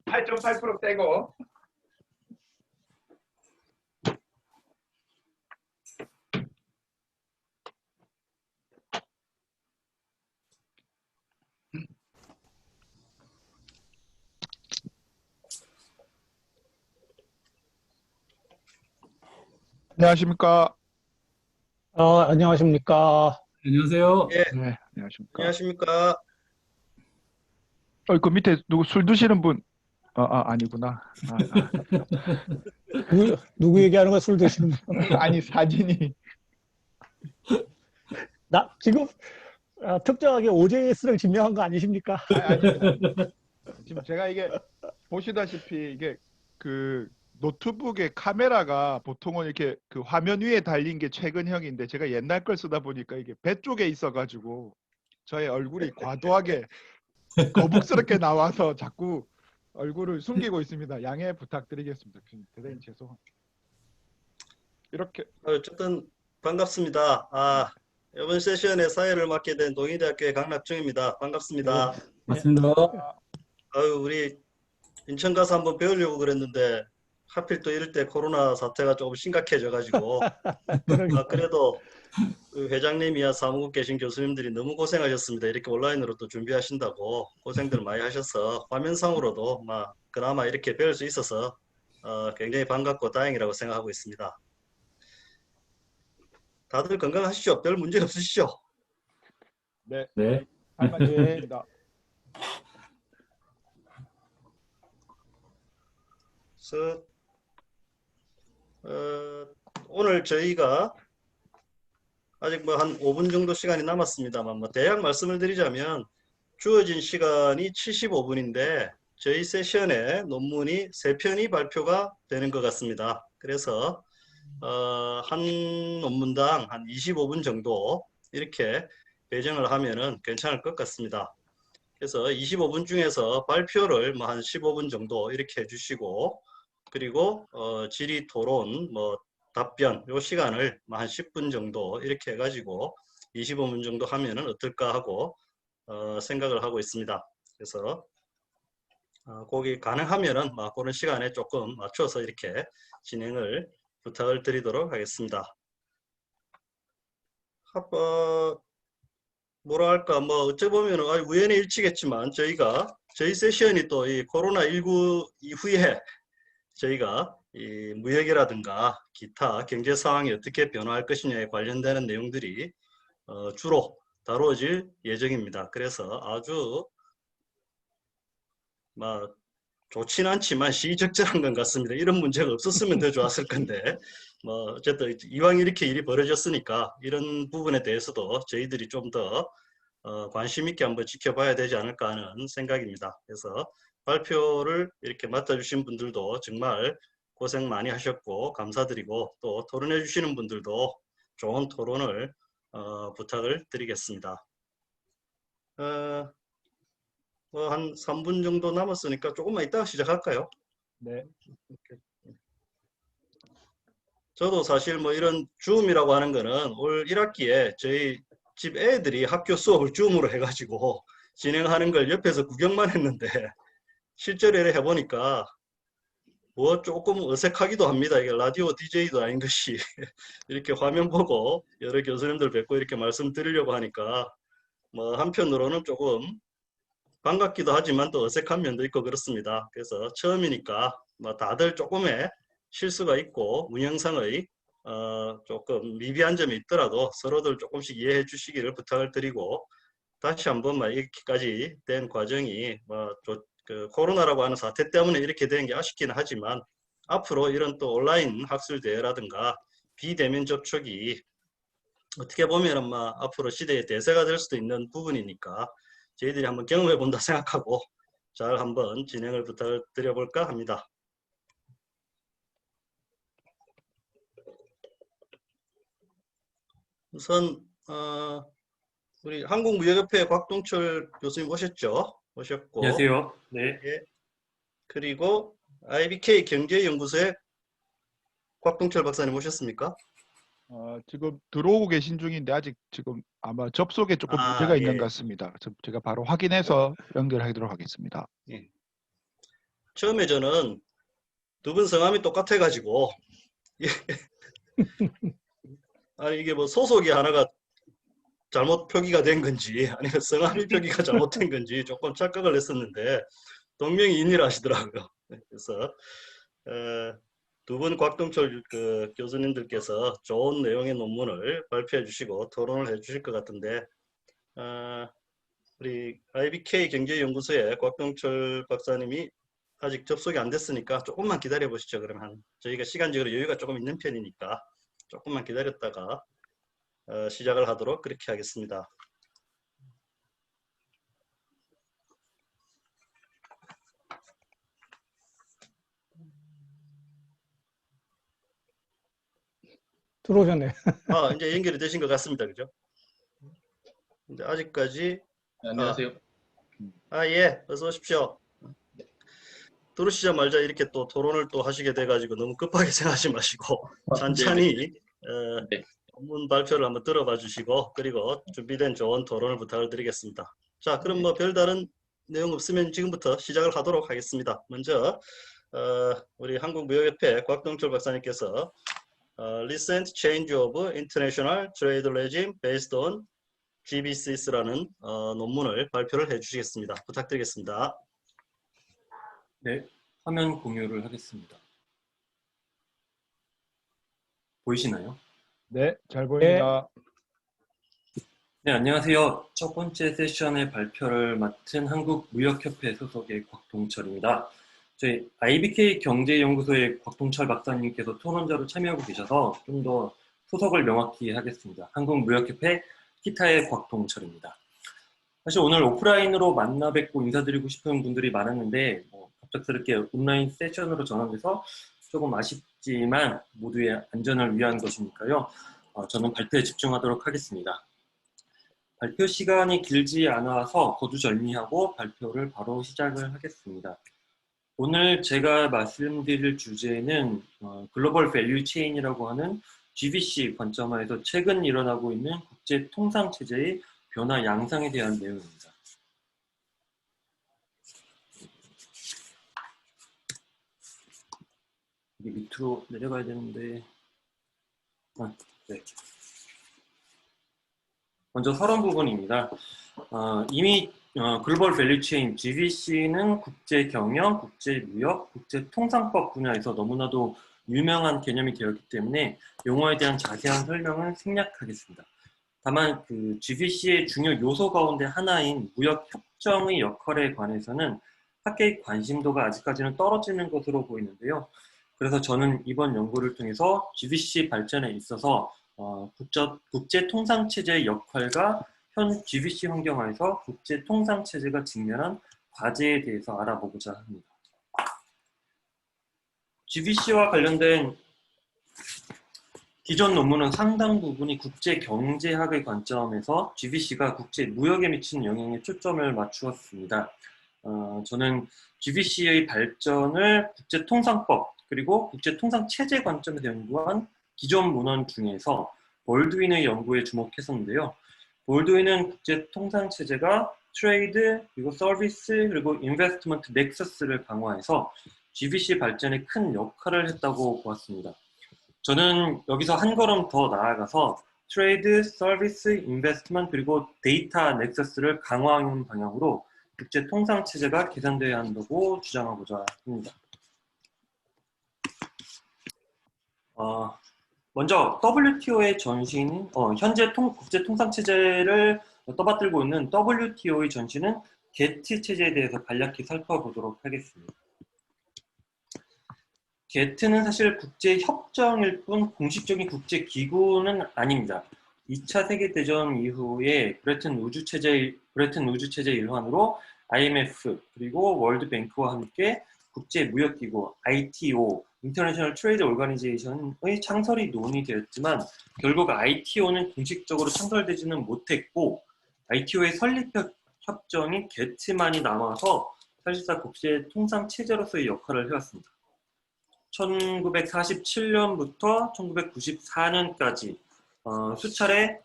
8.8% 떼고. 안녕하십니까? 안녕하십니까. 안녕하세요. 예, 네, 안녕하십니까? 안녕하십니까. 그 밑에 누구 술 드시는 분? 아니구나. 누구 얘기하는 거야, 술 드시는 분? 아니, 사진이. 지금 특정하게 OJS를 증명한 거 아니십니까? 아닙니다. 지금 제가 이게 보시다시피 이게 그 노트북의 카메라가 보통은 이렇게 그 화면 위에 달린 게 최근형인데 제가 옛날 걸 쓰다 보니까 이게 배 쪽에 있어가지고 저의 얼굴이 과도하게 거북스럽게 나와서 자꾸 얼굴을 숨기고 있습니다. 양해 부탁드리겠습니다. 대단히 죄송합니다. 이렇게 어쨌든 반갑습니다. 이번 세션에 사회를 맡게 된 동의대학교의 강락중입니다. 반갑습니다. 맞습니다. 우리 인천 가서 한번 배우려고 그랬는데 하필 또 이럴 때 코로나 사태가 조금 심각해져가지고 그래도 그 회장님이야 사무국 계신 교수님들이 너무 고생하셨습니다. 이렇게 온라인으로 또 준비하신다고 고생들 많이 하셔서 화면상으로도 그나마 이렇게 배울 수 있어서 굉장히 반갑고 다행이라고 생각하고 있습니다. 다들 건강하시죠? 별 문제 없으시죠? 네, 네. 할 말이 있습니다. 그래서 오늘 저희가 아직 뭐 한 5분 정도 시간이 남았습니다만 대략 말씀을 드리자면 주어진 시간이 75분인데 저희 세션에 논문이 3편이 발표가 되는 것 같습니다. 그래서 한 논문당 한 25분 정도 이렇게 배정을 하면은 괜찮을 것 같습니다. 그래서 25분 중에서 발표를 뭐 한 15분 정도 이렇게 해주시고 그리고 질의 토론 답변 요 시간을 한 10분 정도 이렇게 해가지고 25분 정도 하면은 어떨까 하고 생각을 하고 있습니다. 그래서 거기 가능하면은 그런 시간에 조금 맞춰서 이렇게 진행을 부탁을 드리도록 하겠습니다. 뭐랄까 어찌 보면 우연의 일치겠지만 저희 세션이 또 이 코로나19 이후에 저희가 이 무역이라든가 기타 경제 상황이 어떻게 변화할 것이냐에 관련되는 내용들이 주로 다루어질 예정입니다. 그래서 아주 좋지는 않지만 시의적절한 것 같습니다. 이런 문제가 없었으면 더 좋았을 건데 어쨌든 이왕 이렇게 일이 벌어졌으니까 이런 부분에 대해서도 저희들이 좀 더 관심 있게 한번 지켜봐야 되지 않을까 하는 생각입니다. 그래서 발표를 이렇게 맡아주신 분들도 정말 고생 많이 하셨고 감사드리고 또 토론해 주시는 분들도 좋은 토론을 부탁을 드리겠습니다. 한 3분 정도 남았으니까 조금만 이따가 시작할까요? 네. 저도 사실 이런 줌이라고 하는 거는 올 1학기에 저희 집 애들이 학교 수업을 줌으로 해가지고 진행하는 걸 옆에서 구경만 했는데 실제로 이렇게 해보니까 조금 어색하기도 합니다. 이게 라디오 DJ도 아닌 것이 이렇게 화면 보고 여러 교수님들 뵙고 이렇게 말씀드리려고 하니까 한편으로는 조금 반갑기도 하지만 또 어색한 면도 있고 그렇습니다. 그래서 처음이니까 다들 조금의 실수가 있고 운영상의 조금 미비한 점이 있더라도 서로들 조금씩 이해해 주시기를 부탁을 드리고 다시 한번 이렇게까지 된 과정이 그 코로나라고 하는 사태 때문에 이렇게 된 게 아쉽기는 하지만 앞으로 이런 또 온라인 학술 대회라든가 비대면 접촉이 어떻게 보면 앞으로 시대의 대세가 될 수도 있는 부분이니까 저희들이 한번 경험해 본다 생각하고 잘 한번 진행을 부탁을 드려볼까 합니다. 우선 우리 한국무역협회 곽동철 교수님 오셨죠? 오셨고 안녕하세요. 네. 예. 그리고 IBK 경제연구소의 곽동철 박사님 오셨습니까? 지금 들어오고 계신 중인데 아직 지금 아마 접속에 조금 문제가 있는 것 같습니다. 제가 바로 확인해서 연결하도록 하겠습니다. 예. 처음에 저는 두 분 성함이 똑같아가지고 아니 이게 소속이 하나가 잘못 표기가 된 건지 아니면 성함이 표기가 잘못된 건지 조금 착각을 했었는데 동명이인이라 하시더라고요. 그래서 두 분 곽동철 교수님들께서 좋은 내용의 논문을 발표해 주시고 토론을 해 주실 것 같은데 우리 IBK 경제연구소의 곽동철 박사님이 아직 접속이 안 됐으니까 조금만 기다려 보시죠. 그러면 저희가 시간적으로 여유가 조금 있는 편이니까 조금만 기다렸다가 시작을 하도록 그렇게 하겠습니다. 들어오셨네. 이제 연결이 되신 것 같습니다. 그죠? 근데 아직까지 네, 안녕하세요. 예, 어서 오십시오. 들어오시자마자 이렇게 또 토론을 또 하시게 돼가지고 너무 급하게 생각하지 마시고 천천히 네. 본문 발표를 한번 들어봐 주시고 그리고 준비된 좋은 토론을 부탁을 드리겠습니다. 자, 그럼 뭐 별다른 내용 없으면 지금부터 시작을 하도록 하겠습니다. 먼저 우리 한국무역협회 곽동철 박사님께서 Recent Change of International Trade Regime Based on GBCS라는 논문을 발표를 해주시겠습니다. 부탁드리겠습니다. 네, 화면 공유를 하겠습니다. 보이시나요? 네, 잘 보입니다. 네, 안녕하세요. 첫 번째 세션의 발표를 맡은 한국무역협회 소속의 곽동철입니다. 저희 IBK 경제연구소의 곽동철 박사님께서 토론자로 참여하고 계셔서 좀 더 소속을 명확히 하겠습니다. 한국무역협회 키타의 곽동철입니다. 사실 오늘 오프라인으로 만나 뵙고 인사드리고 싶은 분들이 많았는데 갑작스럽게 온라인 세션으로 전환돼서 조금 아쉽지만 모두의 안전을 위한 것이니까요. 저는 발표에 집중하도록 하겠습니다. 발표 시간이 길지 않아서 거두절미하고 발표를 바로 시작을 하겠습니다. 오늘 제가 말씀드릴 주제는 글로벌 밸류 체인이라고 하는 GBC 관점하에서 최근 일어나고 있는 국제 통상 체제의 변화 양상에 대한 내용입니다. 이게 밑으로 내려가야 되는데 네. 먼저 서론 부분입니다. 이미 글로벌 밸류 체인 GBC는 국제 경영, 국제 무역, 국제 통상법 분야에서 너무나도 유명한 개념이 되었기 때문에 용어에 대한 자세한 설명은 생략하겠습니다. 다만 그 GBC의 중요 요소 가운데 하나인 무역 협정의 역할에 관해서는 학계의 관심도가 아직까지는 떨어지는 것으로 보이는데요. 그래서 저는 이번 연구를 통해서 GBC 발전에 있어서 국제 통상 체제의 역할과 현 GBC 환경하에서 국제 통상 체제가 직면한 과제에 대해서 알아보고자 합니다. GBC와 관련된 기존 논문은 상당 부분이 국제 경제학의 관점에서 GBC가 국제 무역에 미치는 영향에 초점을 맞추었습니다. 저는 GBC의 발전을 국제 통상법 그리고 국제 통상 체제 관점에서 연구한 기존 문헌 중에서 볼드윈의 연구에 주목했었는데요. 볼드윈은 국제 통상 체제가 트레이드, 그리고 서비스, 그리고 인베스트먼트 넥서스를 강화해서 GBC 발전에 큰 역할을 했다고 보았습니다. 저는 여기서 한 걸음 더 나아가서 트레이드, 서비스, 인베스트먼트, 그리고 데이터 넥서스를 강화하는 방향으로 국제 통상 체제가 개선되어야 한다고 주장하고자 합니다. 먼저 WTO의 전신, 현재 국제 통상 체제를 떠받들고 있는 WTO의 전신은 게트 체제에 대해서 간략히 살펴보도록 하겠습니다. 게트는 사실 국제 협정일 뿐 공식적인 국제 기구는 아닙니다. 2차 세계대전 이후에 브레튼 우주 체제의 일환으로 IMF 그리고 월드뱅크와 함께 국제무역기구 ITO, 인터내셔널 트레이드 오거니제이션의 창설이 논의되었지만 결국 ITO는 공식적으로 창설되지는 못했고 ITO의 설립 협정인 게트만이 남아서 사실상 국제 통상 체제로서의 역할을 해왔습니다. 1947년부터 1994년까지 수차례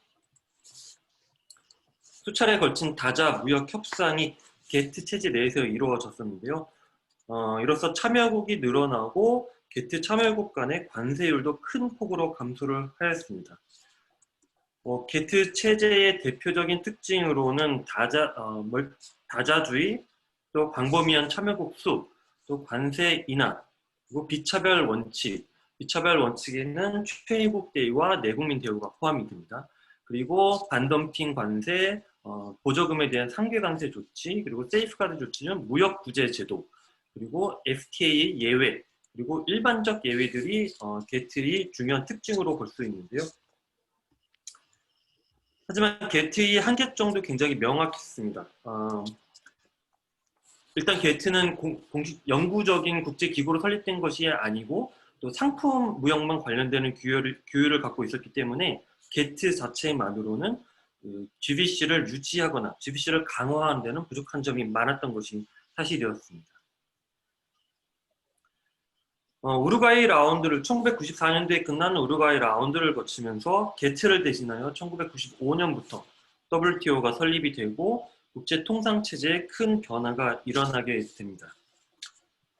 걸친 다자 무역 협상이 게트 체제 내에서 이루어졌었는데요. 이로써 참여국이 늘어나고 게트 참여국 간의 관세율도 큰 폭으로 감소를 하였습니다. 게트 체제의 대표적인 특징으로는 다자주의, 또 광범위한 참여국 수, 또 관세 인하, 그리고 비차별 원칙, 비차별 원칙에는 최애국 대우와 내국민 대우가 포함이 됩니다. 그리고 반덤핑 관세, 보조금에 대한 상계 관세 조치, 그리고 세이프가드 조치는 무역 구제 제도, 그리고 FTA의 예외, 그리고 일반적 예외들이 게트의 중요한 특징으로 볼 수 있는데요. 하지만 게트의 한계점도 굉장히 명확했습니다. 일단 게트는 공식 영구적인 국제기구로 설립된 것이 아니고 또 상품 무역만 관련되는 규율을 갖고 있었기 때문에 게트 자체만으로는 GBC를 유지하거나 GBC를 강화하는 데는 부족한 점이 많았던 것이 사실이었습니다. 우루과이 라운드를 1994년도에 끝나는 우루과이 라운드를 거치면서 게트를 대신하여 1995년부터 WTO가 설립이 되고 국제 통상 체제에 큰 변화가 일어나게 됩니다.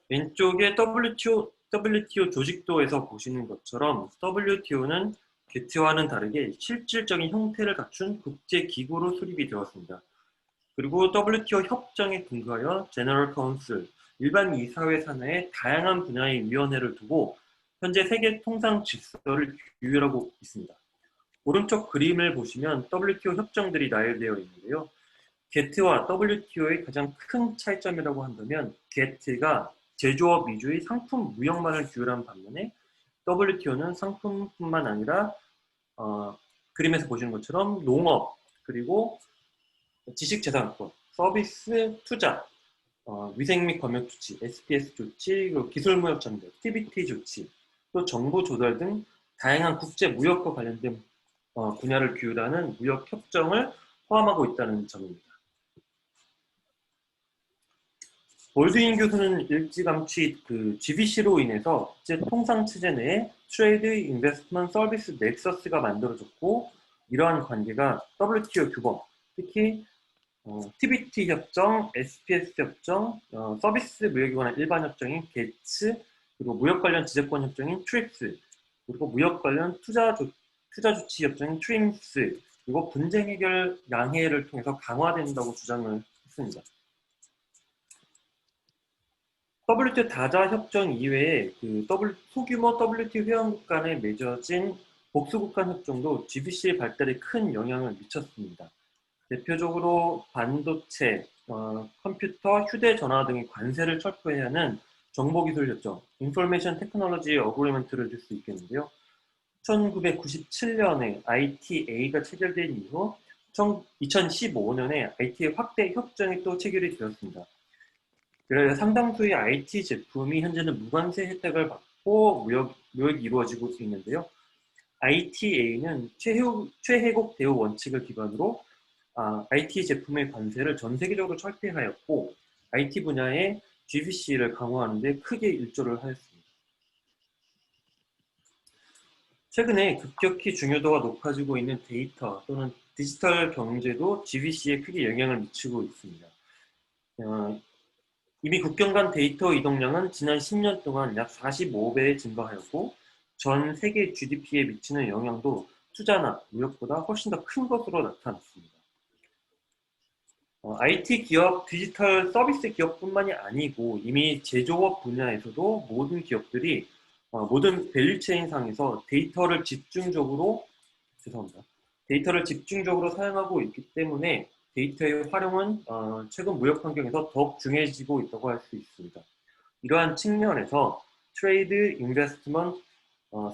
왼쪽에 WTO 조직도에서 보시는 것처럼 WTO는 게트와는 다르게 실질적인 형태를 갖춘 국제기구로 수립이 되었습니다. 그리고 WTO 협정에 근거하여 제너럴 카운슬, 일반 이사회 산하의 다양한 분야의 위원회를 두고 현재 세계 통상 질서를 규율하고 있습니다. 오른쪽 그림을 보시면 WTO 협정들이 나열되어 있는데요. 게트와 WTO의 가장 큰 차이점이라고 한다면 게트가 제조업 위주의 상품 무역만을 규율한 반면에 WTO는 상품뿐만 아니라 그림에서 보시는 것처럼 농업, 그리고 지식재산권, 서비스, 투자, 위생 및 검역 조치, SPS 조치, 그리고 기술무역 전쟁, TBT 조치, 또 정보 조달 등 다양한 국제 무역과 관련된 분야를 규율하는 무역 협정을 포함하고 있다는 점입니다. 볼드윈 교수는 일찌감치 GBC로 인해서 국제 통상 체제 내에 트레이드 인베스트먼트 서비스 넥서스가 만들어졌고, 이러한 관계가 WTO 규범, 특히 TBT 협정, SPS 협정, 서비스 무역에 관한 일반 협정인 게츠, 그리고 무역 관련 지재권 협정인 트립스, 그리고 무역 관련 투자 조치 협정인 트림스, 그리고 분쟁 해결 양해를 통해서 강화된다고 주장을 했습니다. WTO 다자 협정 이외에 소규모 WTO 회원국 간에 맺어진 복수국 간 협정도 GBC의 발달에 큰 영향을 미쳤습니다. 대표적으로 반도체, 컴퓨터, 휴대전화 등의 관세를 철폐해야 하는 정보기술협정, 인포메이션 테크놀로지 어그리먼트를 들 수 있겠는데요. 1997년에 ITA가 체결된 이후 2015년에 ITA 확대 협정이 또 체결이 되었습니다. 그래서 상당수의 IT 제품이 현재는 무관세 혜택을 받고 무역이 이루어지고 있는데요. ITA는 최혜국 대우 원칙을 기반으로 IT 제품의 관세를 전 세계적으로 철폐하였고, IT 분야의 GBC를 강화하는 데 크게 일조를 하였습니다. 최근에 급격히 중요도가 높아지고 있는 데이터 또는 디지털 경제도 GBC에 크게 영향을 미치고 있습니다. 이미 국경 간 데이터 이동량은 지난 10년 동안 약 45배에 증가하였고, 전 세계 GDP에 미치는 영향도 투자나 무역보다 훨씬 더 큰 것으로 나타났습니다. IT 기업, 디지털 서비스 기업뿐만이 아니고 이미 제조업 분야에서도 모든 기업들이 모든 밸류체인 상에서 데이터를 집중적으로 사용하고 있기 때문에 데이터의 활용은 최근 무역 환경에서 더욱 중요해지고 있다고 할 수 있습니다. 이러한 측면에서 트레이드, 인베스트먼트,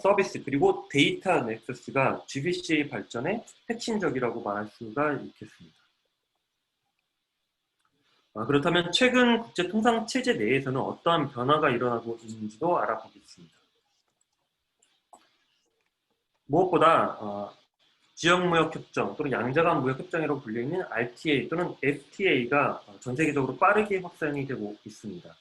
서비스, 그리고 데이터 넥서스가 GBC의 발전에 핵심적이라고 말할 수가 있겠습니다. 그렇다면 최근 국제 통상 체제 내에서는 어떠한 변화가 일어나고 있는지도 알아보겠습니다. 무엇보다 지역무역협정 또는 양자간 무역협정이라고 불리는 RTA 또는 FTA가 전 세계적으로 빠르게 확산이 되고 있습니다.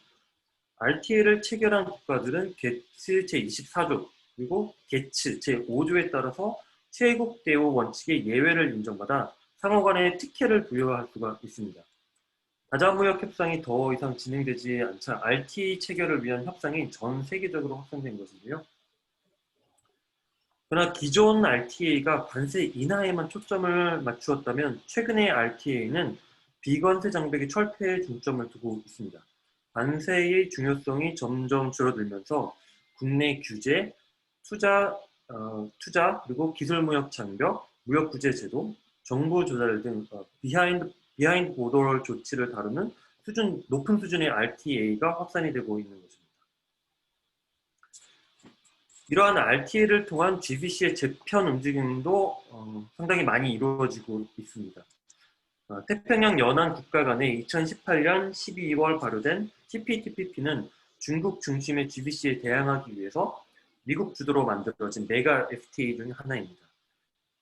RTA를 체결한 국가들은 게츠 제24조 그리고 게츠 제5조에 따라서 최혜국 대우 원칙의 예외를 인정받아 상호 간의 특혜를 부여할 수가 있습니다. 다자무역 협상이 더 이상 진행되지 않자 RTA 체결을 위한 협상이 전 세계적으로 확산된 것인데요. 그러나 기존 RTA가 관세 인하에만 초점을 맞추었다면 최근의 RTA는 비관세 장벽의 철폐에 중점을 두고 있습니다. 관세의 중요성이 점점 줄어들면서 국내 규제, 투자 그리고 기술무역 장벽, 무역구제 제도, 정보 조달 등 비하인드 보더 조치를 다루는 높은 수준의 RTA가 확산이 되고 있는 것입니다. 이러한 RTA를 통한 GBC의 재편 움직임도 상당히 많이 이루어지고 있습니다. 태평양 연안 국가 간에 2018년 12월 발효된 CPTPP는 중국 중심의 GBC에 대항하기 위해서 미국 주도로 만들어진 메가 FTA 중 하나입니다.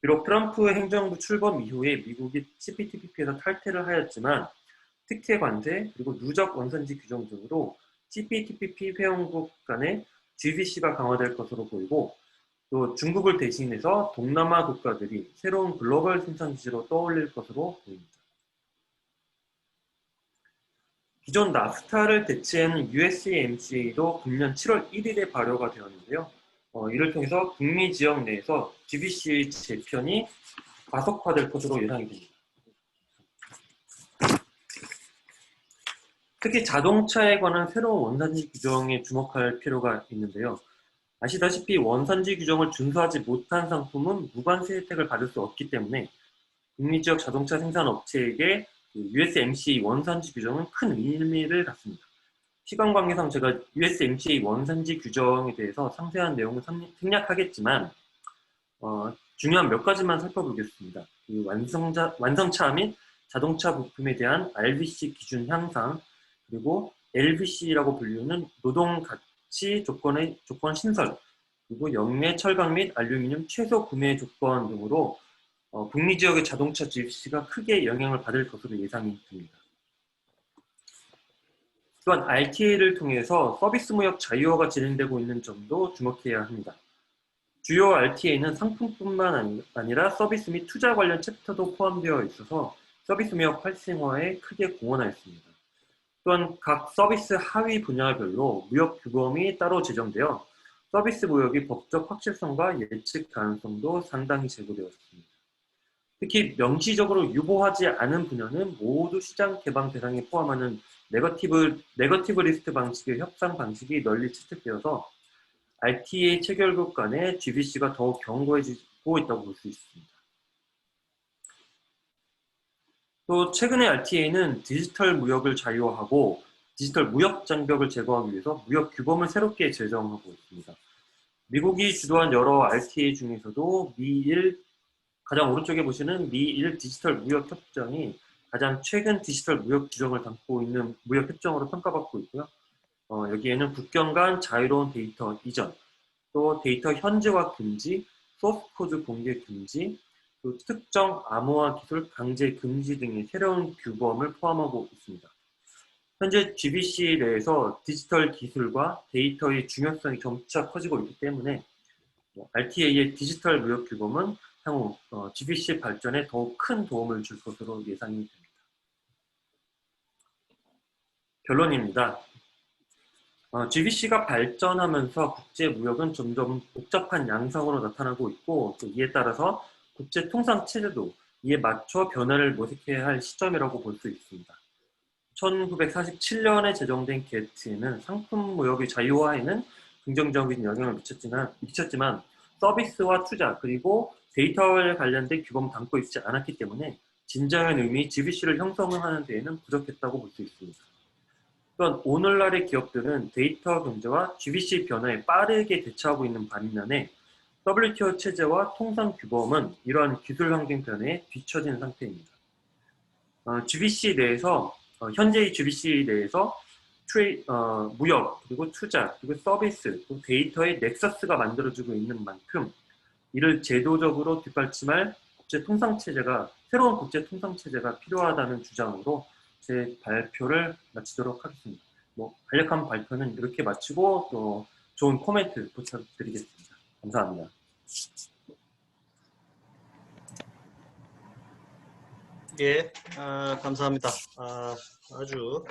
비록 트럼프 행정부 출범 이후에 미국이 CPTPP에서 탈퇴를 하였지만 특혜 관세 그리고 누적 원산지 규정 등으로 CPTPP 회원국 간의 GBC가 강화될 것으로 보이고 또 중국을 대신해서 동남아 국가들이 새로운 글로벌 생산 기지로 떠올릴 것으로 보입니다. 기존 나프타를 대체하는 USMCA도 금년 7월 1일에 발효가 되었는데요. 이를 통해서 북미 지역 내에서 GBC의 재편이 가속화될 것으로 예상이 됩니다. 특히 자동차에 관한 새로운 원산지 규정에 주목할 필요가 있는데요. 아시다시피 원산지 규정을 준수하지 못한 상품은 무관세 혜택을 받을 수 없기 때문에 북미 지역 자동차 생산 업체에게 USMCA 원산지 규정은 큰 의미를 갖습니다. 시간 관계상 제가 USMCA 원산지 규정에 대해서 상세한 내용을 생략하겠지만 중요한 몇 가지만 살펴보겠습니다. 완성차 및 자동차 부품에 대한 RBC 기준 향상 그리고 LBC라고 불리는 노동 가치 조건 신설 그리고 영내 철강 및 알루미늄 최소 구매 조건 등으로 북미 지역의 자동차 GBC가 크게 영향을 받을 것으로 예상이 됩니다. 또한 RTA를 통해서 서비스 무역 자유화가 진행되고 있는 점도 주목해야 합니다. 주요 RTA는 상품뿐만 아니라 서비스 및 투자 관련 챕터도 포함되어 있어서 서비스 무역 활성화에 크게 공헌하였습니다. 또한 각 서비스 하위 분야별로 무역 규범이 따로 제정되어 서비스 무역의 법적 확실성과 예측 가능성도 상당히 제고되었습니다. 특히 명시적으로 유보하지 않은 분야는 모두 시장 개방 대상에 포함하는 네거티브 리스트 방식의 협상 방식이 널리 채택되어서 RTA 체결국 간의 GBC가 더욱 견고해지고 있다고 볼 수 있습니다. 또 최근의 RTA는 디지털 무역을 자유화하고 디지털 무역 장벽을 제거하기 위해서 무역 규범을 새롭게 제정하고 있습니다. 미국이 주도한 여러 RTA 중에서도 미일 가장 오른쪽에 보시는 미일 디지털 무역 협정이 가장 최근 디지털 무역 규정을 담고 있는 무역 협정으로 평가받고 있고요. 여기에는 국경 간 자유로운 데이터 이전, 또 데이터 현지화 금지, 소스 코드 공개 금지, 또 특정 암호화 기술 강제 금지 등의 새로운 규범을 포함하고 있습니다. 현재 GBC 내에서 디지털 기술과 데이터의 중요성이 점차 커지고 있기 때문에 RTA의 디지털 무역 규범은 향후 GBC 발전에 더욱 큰 도움을 줄 것으로 예상이 됩니다. 결론입니다. GBC가 발전하면서 국제 무역은 점점 복잡한 양상으로 나타나고 있고 또 이에 따라서 국제 통상 체제도 이에 맞춰 변화를 모색해야 할 시점이라고 볼 수 있습니다. 1947년에 제정된 게트는 상품 무역의 자유화에는 긍정적인 영향을 미쳤지만 서비스와 투자 그리고 데이터와 관련된 규범을 담고 있지 않았기 때문에 진정한 의미 GBC를 형성하는 데에는 부족했다고 볼 수 있습니다. 또한 오늘날의 기업들은 데이터 경제와 GBC 변화에 빠르게 대처하고 있는 반면에 WTO 체제와 통상 규범은 이러한 기술 환경 변화에 뒤처진 상태입니다. GBC 내에서 현재의 GBC 내에서 무역 그리고 투자 그리고 서비스 그리고 데이터의 넥서스가 만들어지고 있는 만큼 이를 제도적으로 뒷받침할 새로운 국제 통상 체제가 필요하다는 주장으로 제 발표를 마치도록 하겠습니다. 간략한 발표는 이렇게 마치고 또 좋은 코멘트 부탁드리겠습니다. 감사합니다. 예, 감사합니다. 아주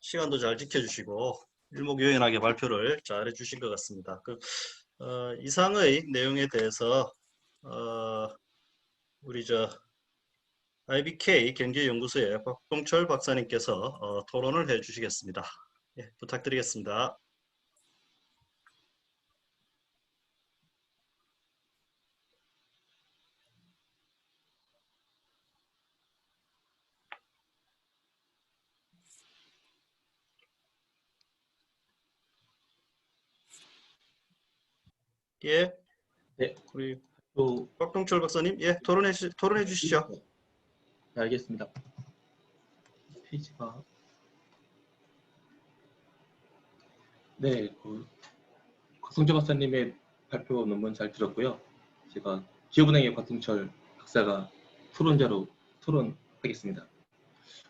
시간도 잘 지켜주시고 일목요연하게 발표를 잘 해주신 것 같습니다. 이상의 내용에 대해서 우리 IBK 경제연구소의 박동철 박사님께서 토론을 해주시겠습니다. 예, 부탁드리겠습니다. 예, 네. 우리 또 박동철 박사님, 예, 토론해 주시죠. 네, 알겠습니다. 페이지가 네, 박성재 박사님의 발표 논문 잘 들었고요. 제가 기업은행의 곽동철 박사가 토론자로 토론하겠습니다.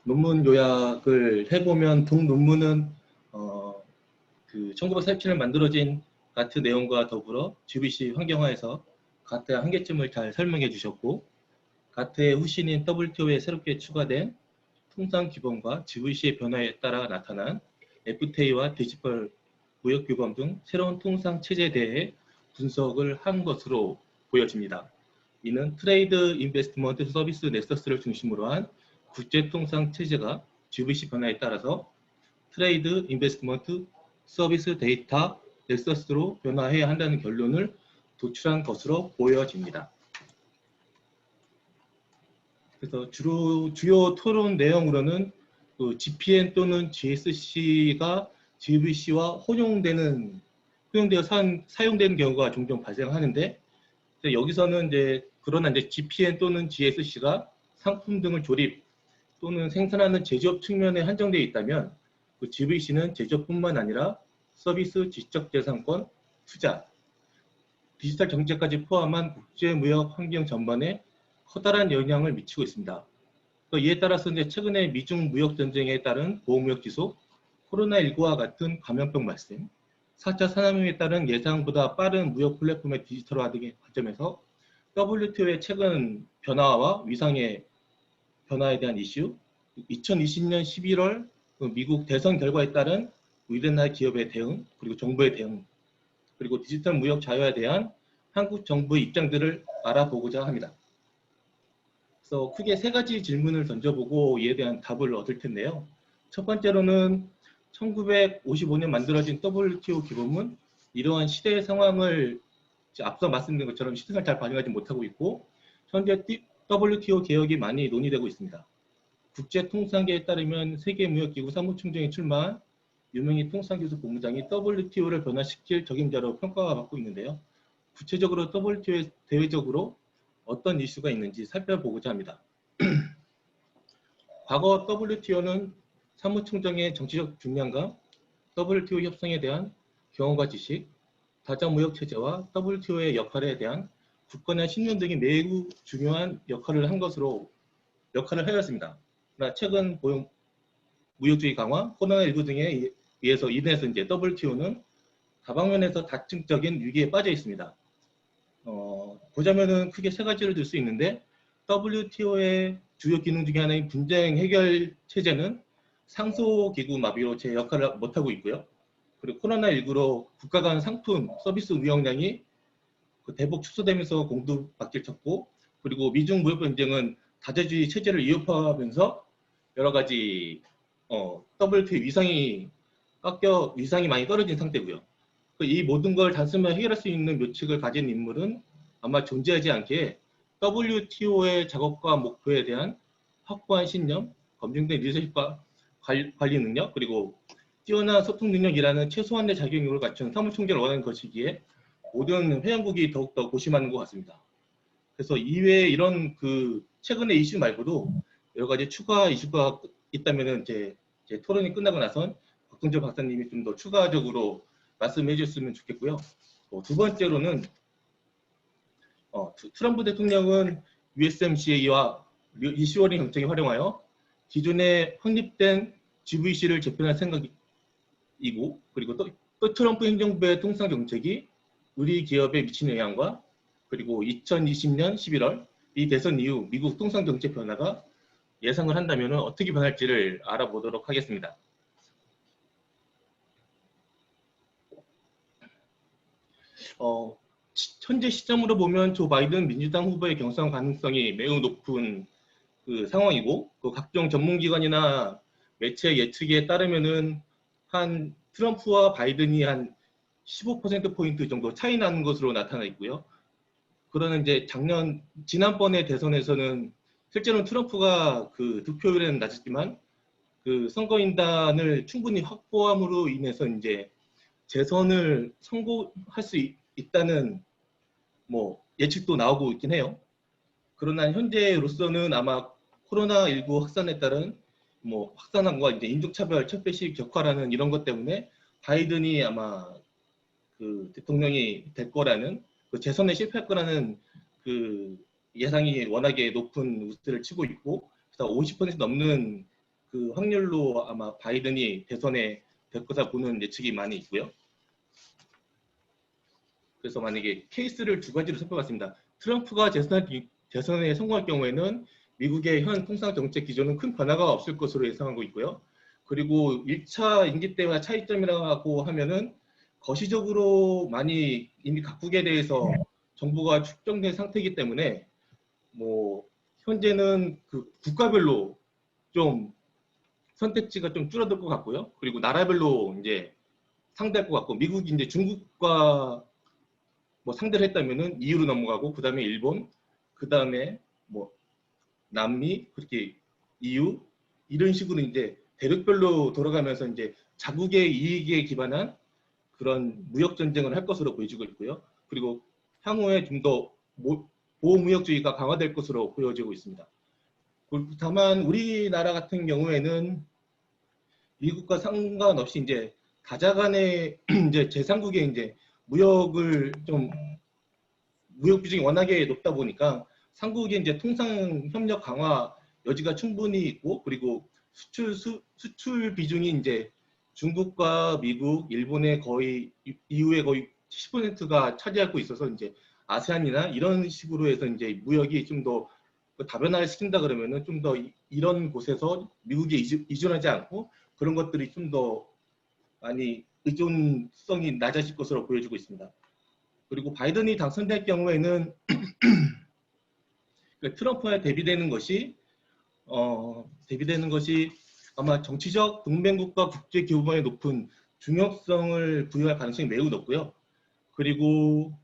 논문 요약을 해보면 동논문은 1947년 만들어진 가트 내용과 더불어 GBC 환경화에서 가트의 한계점을 잘 설명해 주셨고, 가트의 후신인 WTO에 새롭게 추가된 통상 기본과 GBC의 변화에 따라 나타난 FTA와 디지털 무역 규범 등 새로운 통상 체제에 대해 분석을 한 것으로 보여집니다. 이는 트레이드 인베스트먼트 서비스 넥서스를 중심으로 한 국제 통상 체제가 GBC 변화에 따라서 트레이드 인베스트먼트 서비스 데이터 넥서스로 변화해야 한다는 결론을 도출한 것으로 보여집니다. 그래서 주요 토론 내용으로는 GPN 또는 GSC가 GBC와 혼용되어 사용되는 경우가 종종 발생하는데, 여기서는 그러나 GPN 또는 GSC가 상품 등을 조립 또는 생산하는 제조업 측면에 한정되어 있다면, GBC는 제조뿐만 아니라 서비스, 지적재산권, 투자, 디지털 경제까지 포함한 국제무역 환경 전반에 커다란 영향을 미치고 있습니다. 이에 따라서 최근에 미중 무역 전쟁에 따른 보호무역 지속, 코로나19와 같은 감염병 발생, 4차 산업혁명에 따른 예상보다 빠른 무역 플랫폼의 디지털화 등의 관점에서 WTO의 최근 변화와 위상의 변화에 대한 이슈, 2020년 11월 미국 대선 결과에 따른 우리나라 기업의 대응, 그리고 정부의 대응, 그리고 디지털 무역 자유화에 대한 한국 정부의 입장들을 알아보고자 합니다. 그래서 크게 3가지 질문을 던져보고 이에 대한 답을 얻을 텐데요. 첫 번째로는 1955년 만들어진 WTO 기본은 이러한 시대의 상황을 앞서 말씀드린 것처럼 시대를 잘 반영하지 못하고 있고, 현재 WTO 개혁이 많이 논의되고 있습니다. 국제통상계에 따르면 세계무역기구 사무총장에 출마한 유명희 통상기술 본부장이 WTO를 변화시킬 적임자로 평가가 받고 있는데요. 구체적으로 WTO에 대외적으로 어떤 이슈가 있는지 살펴보고자 합니다. 과거 WTO는 사무총장의 정치적 중량감, WTO 협상에 대한 경험과 지식, 다자무역체제와 WTO의 역할에 대한 국가의 신념 등이 매우 중요한 역할을 하였습니다. 그러나 최근 무역주의 강화, 코로나19 등에 인해서 WTO는 다방면에서 다층적인 위기에 빠져 있습니다. 보자면은 크게 3가지를 들 수 있는데, WTO의 주요 기능 중에 하나인 분쟁 해결 체제는 상소기구 마비로 제 역할을 못하고 있고요. 그리고 코로나19로 국가 간 상품, 서비스 운영량이 대폭 축소되면서 공급박질 쳤고, 그리고 미중 무역 전쟁은 다자주의 체제를 위협하면서 여러 가지 WTO 위상이 많이 떨어진 상태고요. 이 모든 걸 단숨에 해결할 수 있는 묘책을 가진 인물은 아마 존재하지 않기에 WTO의 작업과 목표에 대한 확고한 신념, 검증된 리더십과 관리 능력, 그리고 뛰어난 소통 능력이라는 최소한의 자격력을 갖춘 사무총장을 원하는 것이기에 모든 회원국이 더욱더 고심하는 것 같습니다. 그래서 이외에 이런 최근의 이슈 말고도 여러 가지 추가 이슈가 있다면 제 토론이 끝나고 나선 곽동철 박사님이 좀 더 추가적으로 말씀해 주셨으면 좋겠고요. 두 번째로는 트럼프 대통령은 USMCA와 이슈워링 정책에 활용하여 기존에 확립된 GVC를 재편할 생각이고, 그리고 또 트럼프 행정부의 통상 정책이 우리 기업에 미치는 영향과, 그리고 2020년 11월 이 대선 이후 미국 통상 정책 변화가 예상을 한다면 어떻게 변할지를 알아보도록 하겠습니다. 현재 시점으로 보면 조 바이든 민주당 후보의 경선 가능성이 매우 높은 상황이고, 각종 전문기관이나 매체 예측에 따르면은 한 트럼프와 바이든이 한 15%포인트 정도 차이 나는 것으로 나타나 있고요. 그러는 지난번의 대선에서는 실제로는 트럼프가 득표율은 낮았지만 선거인단을 충분히 확보함으로 인해서 재선을 성공할 수 있다는 예측도 나오고 있긴 해요. 그러나 현재로서는 아마 코로나19 확산에 따른 확산함과 인종차별, 척배식 격화라는 이런 것 때문에 바이든이 아마 대통령이 될 거라는 재선에 실패할 거라는 그 예상이 워낙에 높은 우세를 치고 있고, 그래서 50% 넘는 그 확률로 아마 바이든이 대선에 될 거다 보는 예측이 많이 있고요. 그래서 만약에 케이스를 두 가지로 살펴봤습니다. 트럼프가 대선에 성공할 경우에는 미국의 현 통상 정책 기조는 큰 변화가 없을 것으로 예상하고 있고요. 그리고 1차 임기 때와 차이점이라고 하면은 거시적으로 많이 이미 각국에 대해서 정보가 축적된 상태이기 때문에 뭐 현재는 그 국가별로 좀 선택지가 좀 줄어들 것 같고요. 그리고 나라별로 이제 상대할 것 같고, 미국이 이제 중국과 뭐 상대를 했다면은 EU로 넘어가고, 그 다음에 일본, 그 다음에 뭐 남미, 그렇게 EU 이런 식으로 이제 대륙별로 돌아가면서 이제 자국의 이익에 기반한 그런 무역 전쟁을 할 것으로 보여지고 있고요. 그리고 향후에 좀 더 보호무역주의가 강화될 것으로 보여지고 있습니다. 다만 우리나라 같은 경우에는 미국과 상관없이 이제 다자간의 이제 제3국의 이제 무역 비중이 워낙에 높다 보니까 삼국의 이제 통상 협력 강화 여지가 충분히 있고, 그리고 수출 비중이 이제 중국과 미국, 일본의 거의 이후에 거의 70%가 차지하고 있어서 이제 아세안이나 이런 식으로 해서 이제 무역이 좀 더 다변화를 시킨다 그러면은 좀 더 이런 곳에서 미국에 의존하지 않고 그런 것들이 좀 더 많이 의존성이 낮아질 것으로 보여지고 있습니다. 그리고 바이든이 당선될 경우에는 트럼프와 대비되는 것이 아마 정치적 동맹국가 국제 규모의 높은 중요성을 부여할 가능성이 매우 높고요. 그리고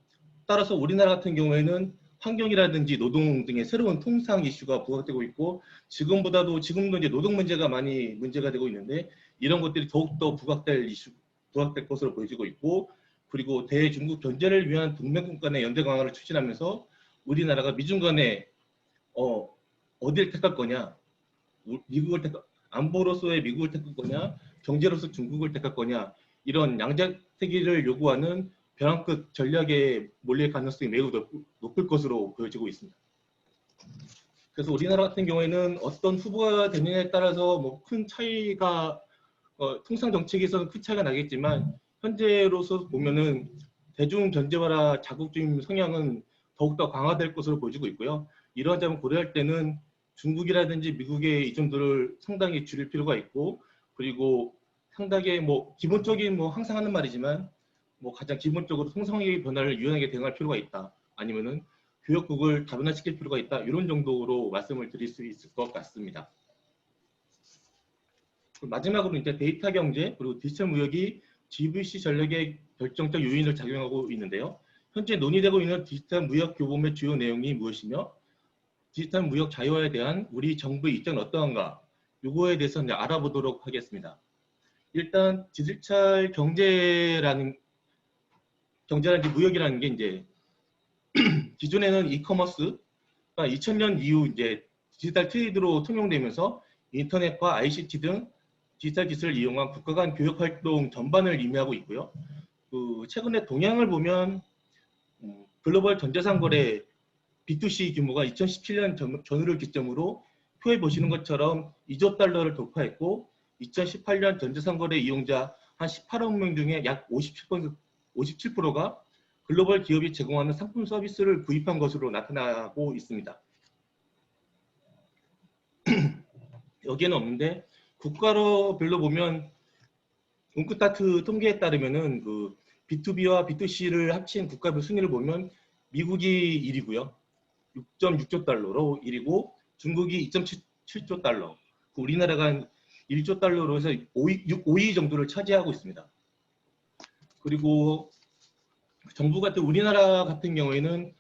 따라서 우리나라 같은 경우에는 환경이라든지 노동 등의 새로운 통상 이슈가 부각되고 있고, 지금도 이제 노동 문제가 많이 문제가 되고 있는데, 이런 것들이 더욱더 부각될 것으로 보여지고 있고, 그리고 대중국 견제를 위한 동맹국 간의 연대 강화를 추진하면서 우리나라가 미중 간에 어디를 택할 거냐, 안보로서의 미국을 택할 거냐, 경제로서 중국을 택할 거냐, 이런 양자택일을 요구하는 벼랑끝 전략에 몰릴 가능성이 매우 높을 것으로 보여지고 있습니다. 그래서 우리나라 같은 경우에는 어떤 후보가 되느냐에 따라서 뭐 큰 차이가 통상 정책에서는 큰 차이가 나겠지만, 현재로서 보면은 대중 견제와라 자국주의 성향은 더욱더 강화될 것으로 보여지고 있고요. 이러한 점을 고려할 때는 중국이라든지 미국의 이 점들을 상당히 줄일 필요가 있고, 그리고 상당히 뭐 기본적인 뭐 항상 하는 말이지만 뭐 가장 기본적으로 통상의 변화를 유연하게 대응할 필요가 있다. 아니면은 교역국을 다변화시킬 필요가 있다. 이런 정도로 말씀을 드릴 수 있을 것 같습니다. 마지막으로 이제 데이터 경제 그리고 디지털 무역이 GVC 전략의 결정적 요인을 작용하고 있는데요. 현재 논의되고 있는 디지털 무역 교범의 주요 내용이 무엇이며 디지털 무역 자유화에 대한 우리 정부의 입장은 어떠한가, 이거에 대해서 이제 알아보도록 하겠습니다. 일단 디지털 경제라는 무역이라는 게 이제 기존에는 이커머스가 2000년 이후 이제 디지털 트레이드로 통용되면서 인터넷과 ICT 등 디지털 기술을 이용한 국가 간 교역 활동 전반을 의미하고 있고요. 최근에 동향을 보면 글로벌 전자상 거래 B2C 규모가 2017년 전후를 기점으로 표에 보시는 것처럼 2조 달러를 돌파했고, 2018년 전자상 거래 이용자 한 18억 명 중에 약 57%가 글로벌 기업이 제공하는 상품 서비스를 구입한 것으로 나타나고 있습니다. 여기에는 없는데 국가별로 보면 웅크타트 통계에 따르면은 그 B2B와 B2C를 합친 국가별 순위를 보면 미국이 1위고요. 6.6조 달러로 1위고, 중국이 2.7조 달러, 우리나라가 한 1조 달러로 해서 5위 정도를 차지하고 있습니다. 그리고 정부 같은 우리나라 같은 경우에는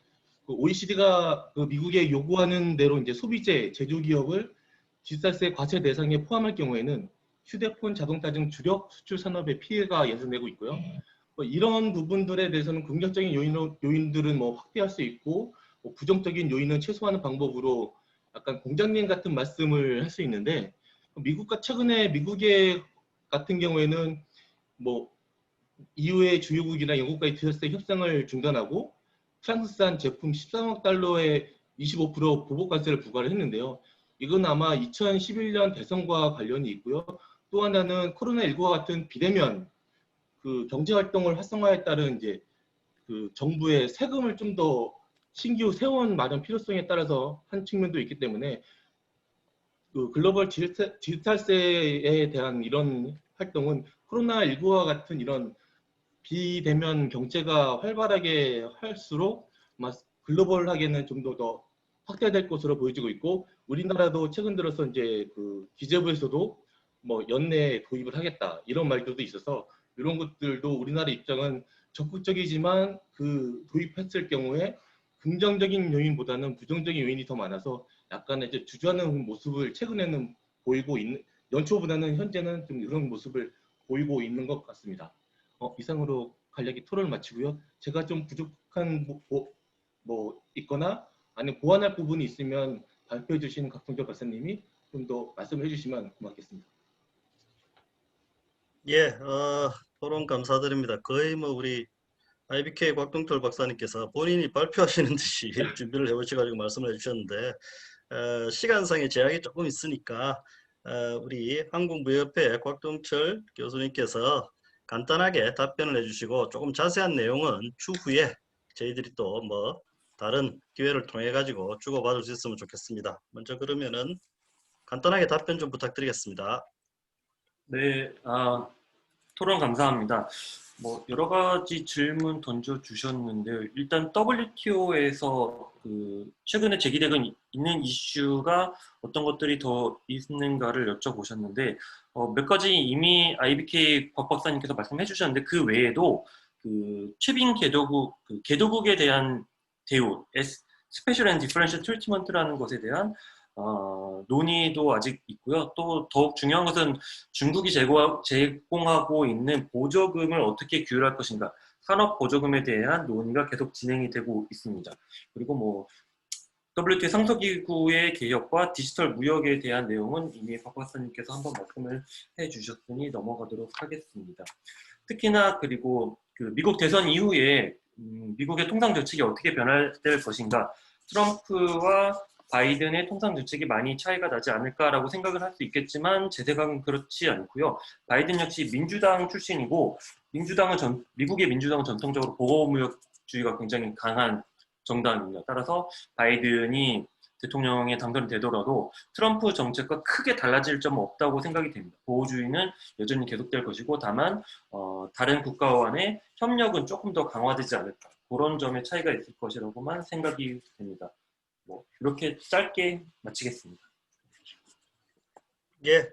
OECD가 미국에 요구하는 대로 이제 소비재, 제조기업을 디지털세 과세 대상에 포함할 경우에는 휴대폰, 자동차 등 주력 수출 산업의 피해가 예상되고 있고요. 이런 부분들에 대해서는 긍정적인 요인들은 뭐 확대할 수 있고, 부정적인 요인은 최소화하는 방법으로 약간 공장님 같은 말씀을 할 수 있는데, 최근에 미국의 같은 경우에는 뭐 EU의 주요국이나 영국과의 디지털세 협상을 중단하고 프랑스산 제품 13억 달러의 25% 보복관세를 부과를 했는데요. 이건 아마 2011년 대선과 관련이 있고요. 또 하나는 코로나19와 같은 비대면 그 경제활동을 활성화에 따른 이제 그 정부의 세금을 좀 더 신규 세원 마련 필요성에 따라서 한 측면도 있기 때문에 그 글로벌 디지털세에 대한 이런 활동은 코로나19와 같은 이런 비대면 경제가 활발하게 할수록 글로벌하게는 좀 더 확대될 것으로 보여지고 있고, 우리나라도 최근 들어서 이제 그 기재부에서도 뭐 연내에 도입을 하겠다 이런 말들도 있어서 이런 것들도 우리나라 입장은 적극적이지만 그 도입했을 경우에 긍정적인 요인보다는 부정적인 요인이 더 많아서 약간 이제 주저하는 모습을 최근에는 보이고 있는, 연초보다는 현재는 좀 이런 모습을 보이고 있는 것 같습니다. 이상으로 간략히 토론을 마치고요. 제가 좀 부족한 뭐 있거나 아니면 보완할 부분이 있으면 발표해 주신 각동철 박사님이 좀 더 말씀을 해주시면 고맙겠습니다. 예, 토론 감사드립니다. 거의 뭐 우리 IBK 곽동철 박사님께서 본인이 발표하시는 듯이 준비를 해오셔가지고 말씀을 해주셨는데, 시간상의 제약이 조금 있으니까 우리 한국무협회 곽동철 교수님께서 간단하게 답변을 해주시고, 조금 자세한 내용은 추후에 저희들이 또 뭐 다른 기회를 통해 가지고 주고받을 수 있으면 좋겠습니다. 먼저 그러면은 간단하게 답변 좀 부탁드리겠습니다. 네, 토론 감사합니다. 뭐 여러 가지 질문 던져 주셨는데요. 일단 WTO에서 그 최근에 제기되고 있는 이슈가 어떤 것들이 더 있는가를 여쭤보셨는데, 몇 가지 이미 IBK 곽 박사님께서 말씀해 주셨는데, 그 외에도 그 최빈 개도국에 대한 대우, Special and Differential Treatment라는 것에 대한 논의도 아직 있고요. 또 더욱 중요한 것은 중국이 제공하고 있는 보조금을 어떻게 규율할 것인가, 산업 보조금에 대한 논의가 계속 진행이 되고 있습니다. 그리고 뭐 WTO 상소기구의 개혁과 디지털 무역에 대한 내용은 이미 박 박사님께서 한번 말씀을 해주셨으니 넘어가도록 하겠습니다. 특히나 그리고 그 미국 대선 이후에 미국의 통상 정책이 어떻게 변화될 것인가, 트럼프와 바이든의 통상 정책이 많이 차이가 나지 않을까라고 생각을 할 수 있겠지만, 제 생각은 그렇지 않고요. 바이든 역시 민주당 출신이고, 미국의 민주당은 전통적으로 보호무역주의가 굉장히 강한 정당입니다. 따라서 바이든이 대통령에 당선이 되더라도 트럼프 정책과 크게 달라질 점은 없다고 생각이 됩니다. 보호주의는 여전히 계속될 것이고, 다만 다른 국가 간의 협력은 조금 더 강화되지 않을까, 그런 점의 차이가 있을 것이라고만 생각이 됩니다. 뭐 이렇게 짧게 마치겠습니다. 예,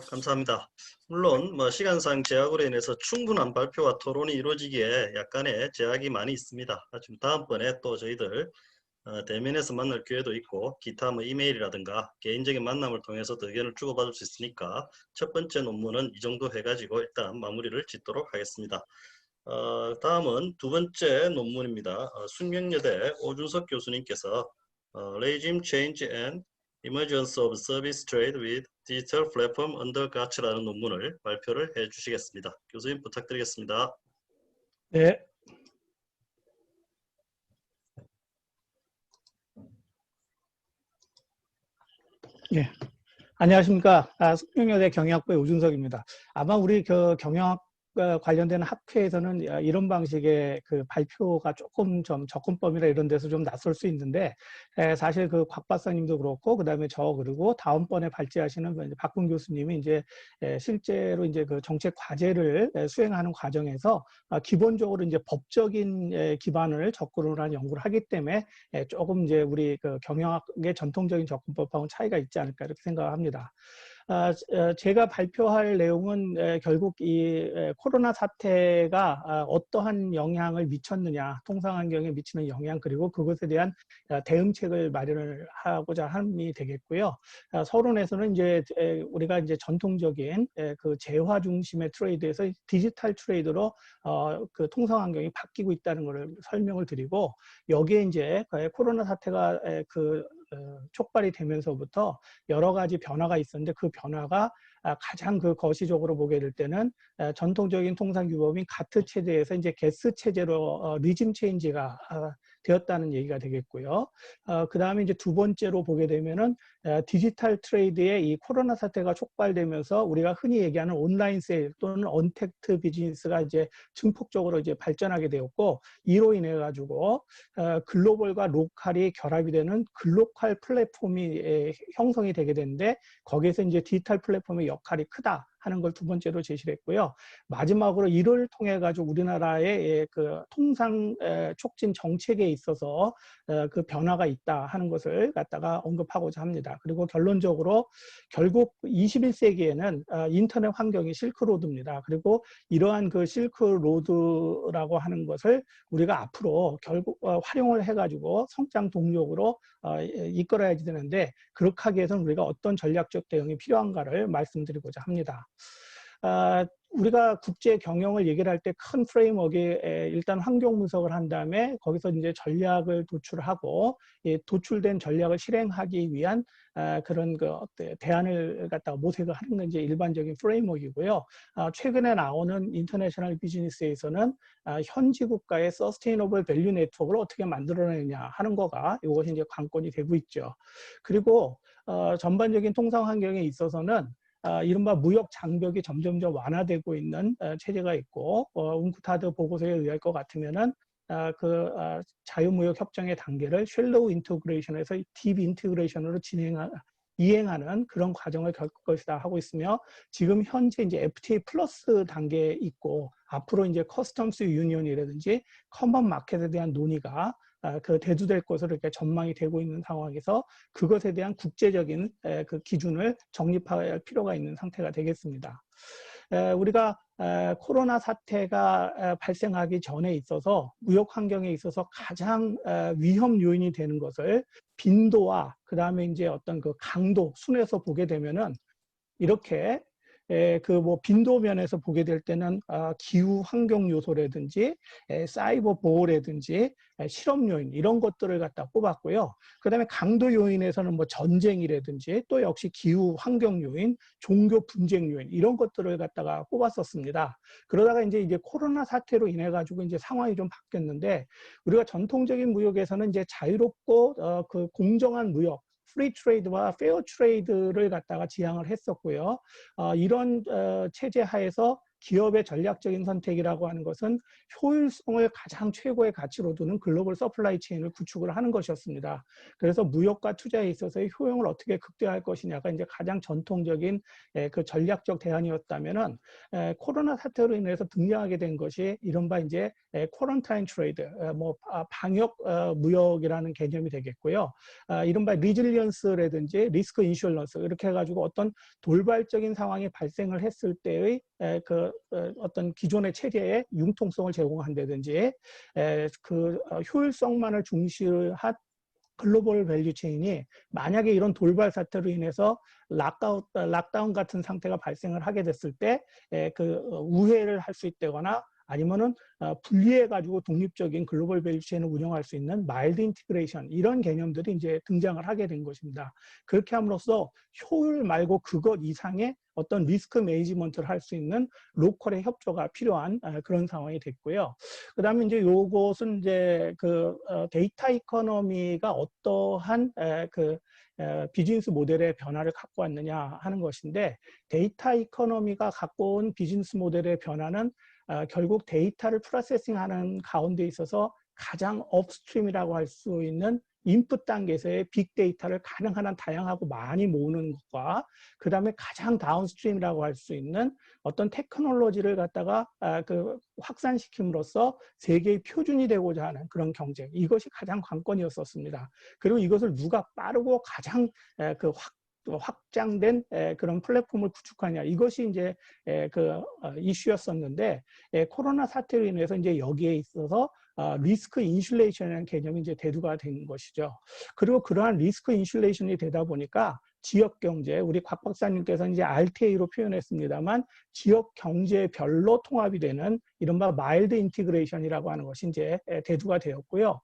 감사합니다. 물론 뭐 시간상 제약으로 인해서 충분한 발표와 토론이 이루어지기에 약간의 제약이 많이 있습니다. 하지만 다음번에 또 저희들 대면에서 만날 기회도 있고, 기타 뭐 이메일이라든가 개인적인 만남을 통해서도 의견을 주고받을 수 있으니까 첫 번째 논문은 이 정도 해가지고 일단 마무리를 짓도록 하겠습니다. 다음은 두 번째 논문입니다. 숙명여대 오준석 교수님께서 Regime Change and Emergence of Service Trade with Digital Platform under GATCH라는 논문을 발표를 해 주시겠습니다. 교수님 부탁드리겠습니다. 네. 예. 안녕하십니까. 숙명여대 경영학부의 오준석입니다. 아마 우리 그 경영학 관련된 학회에서는 이런 방식의 그 발표가 조금 좀 접근 범위나 이런 데서 좀 낯설 수 있는데, 사실 그 곽 박사님도 그렇고, 그다음에 그리고 다음번에 발제하시는 박근 교수님이 이제 실제로 이제 그 정책 과제를 수행하는 과정에서 기본적으로 이제 법적인 기반을 접근을 한 연구를 하기 때문에 조금 이제 우리 그 경영학의 전통적인 접근법하고는 차이가 있지 않을까 이렇게 생각합니다. 제가 발표할 내용은 결국 이 코로나 사태가 어떠한 영향을 미쳤느냐, 통상환경에 미치는 영향, 그리고 그것에 대한 대응책을 마련을 하고자 함이 되겠고요. 서론에서는 이제 우리가 이제 전통적인 그 재화 중심의 트레이드에서 디지털 트레이드로 그 통상환경이 바뀌고 있다는 것을 설명을 드리고, 여기에 이제 코로나 사태가 촉발이 되면서부터 여러 가지 변화가 있었는데, 그 변화가 가장 그 거시적으로 보게 될 때는 전통적인 통상규범인 가트 체제에서 이제 게스 체제로 리즘 체인지가 되었다는 얘기가 되겠고요. 그 다음에 이제 두 번째로 보게 되면은 디지털 트레이드의 이 코로나 사태가 촉발되면서 우리가 흔히 얘기하는 온라인 세일 또는 언택트 비즈니스가 이제 증폭적으로 이제 발전하게 되었고, 이로 인해 가지고 글로벌과 로컬이 결합이 되는 글로컬 플랫폼이 형성이 되게 되는데, 거기에서 이제 디지털 플랫폼의 역할이 크다 하는 걸 두 번째로 제시를 했고요. 마지막으로 이를 통해 가지고 우리나라의 그 통상 촉진 정책에 있어서 그 변화가 있다 하는 것을 갖다가 언급하고자 합니다. 그리고 결론적으로 결국 21세기에는 인터넷 환경이 실크로드입니다. 그리고 이러한 그 실크로드라고 하는 것을 우리가 앞으로 결국 활용을 해가지고 성장 동력으로 이끌어야지 되는데, 그렇게 하기 위해서는 우리가 어떤 전략적 대응이 필요한가를 말씀드리고자 합니다. 우리가 국제 경영을 얘기를 할 때 큰 프레임워크에 일단 환경 분석을 한 다음에 거기서 이제 전략을 도출하고, 도출된 전략을 실행하기 위한 그런 그 대안을 갖다가 모색을 하는 건 이제 일반적인 프레임워크이고요. 최근에 나오는 인터내셔널 비즈니스에서는 현지 국가의 서스테이너블 밸류 네트워크를 어떻게 만들어내냐 하는 거가 이것이 이제 관건이 되고 있죠. 그리고 전반적인 통상 환경에 있어서는 이른바 무역 장벽이 점점점 완화되고 있는 체제가 있고, 웅크타드 보고서에 의할 것 같으면은 자유무역 협정의 단계를 쉘로우 인테그레이션에서 딥 인테그레이션으로 이행하는 그런 과정을 겪을 것이다 하고 있으며, 지금 현재 이제 FTA 플러스 단계에 있고, 앞으로 이제 커스텀스 유니언이라든지 커먼 마켓에 대한 논의가 대두될 것으로 이렇게 전망이 되고 있는 상황에서 그것에 대한 국제적인 그 기준을 정립할 필요가 있는 상태가 되겠습니다. 우리가 코로나 사태가 발생하기 전에 있어서 무역 환경에 있어서 가장 위험 요인이 되는 것을 빈도와 그 다음에 이제 어떤 그 강도 순에서 보게 되면은, 이렇게 그 뭐 빈도 면에서 보게 될 때는 기후 환경 요소라든지 사이버 보호라든지 실업 요인 이런 것들을 갖다 뽑았고요. 그다음에 강도 요인에서는 뭐 전쟁이라든지 또 역시 기후 환경 요인, 종교 분쟁 요인 이런 것들을 갖다가 뽑았었습니다. 그러다가 이제 코로나 사태로 인해 가지고 이제 상황이 좀 바뀌었는데, 우리가 전통적인 무역에서는 이제 자유롭고 그 공정한 무역, 프리 트레이드와 페어 트레이드를 갖다가 지향을 했었고요. 이런 체제 하에서 기업의 전략적인 선택이라고 하는 것은 효율성을 가장 최고의 가치로 두는 글로벌 서플라이 체인을 구축을 하는 것이었습니다. 그래서 무역과 투자에 있어서의 효용을 어떻게 극대화할 것이냐가 이제 가장 전통적인 그 전략적 대안이었다면은, 코로나 사태로 인해서 등장하게 된 것이 이른바 이제 쿼런타인 트레이드, 방역 무역이라는 개념이 되겠고요. 이른바 리질리언스라든지 리스크 인슈런스 이렇게 해가지고 어떤 돌발적인 상황이 발생을 했을 때의 어떤 기존의 체계의 융통성을 제공한다든지, 그 효율성만을 중시한 글로벌 밸류 체인이 만약에 이런 돌발 사태로 인해서 락다운 같은 상태가 발생을 하게 됐을 때 우회를 할 수 있다거나, 아니면은 분리해가지고 독립적인 글로벌 밸류 체인을 운영할 수 있는 마일드 인티그레이션 이런 개념들이 이제 등장을 하게 된 것입니다. 그렇게 함으로써 효율 말고 그것 이상의 어떤 리스크 매니지먼트를 할 수 있는 로컬의 협조가 필요한 그런 상황이 됐고요. 그다음에 이제 요것은 이제 데이터 이코노미가 어떠한 비즈니스 모델의 변화를 갖고 왔느냐 하는 것인데, 데이터 이코노미가 갖고 온 비즈니스 모델의 변화는 결국 데이터를 프로세싱하는 가운데 있어서 가장 업스트림이라고 할 수 있는 인풋 단계에서의 빅데이터를 가능한 한 다양하고 많이 모으는 것과, 그 다음에 가장 다운스트림이라고 할 수 있는 어떤 테크놀로지를 갖다가 확산시킴으로써 세계의 표준이 되고자 하는 그런 경쟁, 이것이 가장 관건이었었습니다. 그리고 이것을 누가 빠르고 가장 확장된 그런 플랫폼을 구축하냐, 이것이 이제 이슈였었는데, 코로나 사태로 인해서 이제 여기에 있어서 리스크 인슐레이션이라는 개념이 이제 대두가 된 것이죠. 그리고 그러한 리스크 인슐레이션이 되다 보니까 지역 경제, 우리 곽 박사님께서 이제 RTA로 표현했습니다만 지역 경제별로 통합이 되는 이른바 마일드 인티그레이션이라고 하는 것이 이제 대두가 되었고요.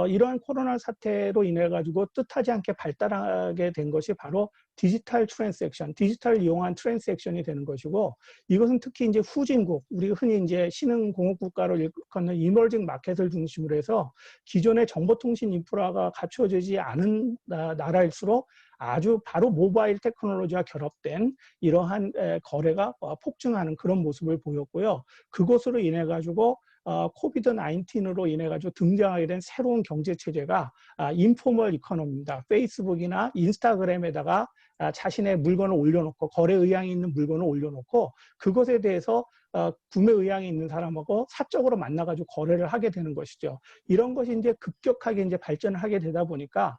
이러한 코로나 사태로 인해 가지고 뜻하지 않게 발달하게 된 것이 바로 디지털 트랜잭션, 디지털을 이용한 트랜잭션이 되는 것이고, 이것은 특히 이제 후진국, 우리가 흔히 이제 신흥공업국가로 일컫는 이머징 마켓을 중심으로 해서 기존의 정보통신 인프라가 갖춰지지 않은 나라일수록 아주 바로 모바일 테크놀로지와 결합된 이러한 거래가 폭증하는 그런 모습을 보였고요. 그것으로 인해 가지고 코비드 19으로 인해 가지고 등장하게 된 새로운 경제 체제가 인포멀 이코노미입니다. 페이스북이나 인스타그램에다가 자신의 물건을 올려놓고 거래 의향이 있는 물건을 올려놓고 그것에 대해서 구매 의향이 있는 사람하고 사적으로 만나가지고 거래를 하게 되는 것이죠. 이런 것이 이제 급격하게 이제 발전을 하게 되다 보니까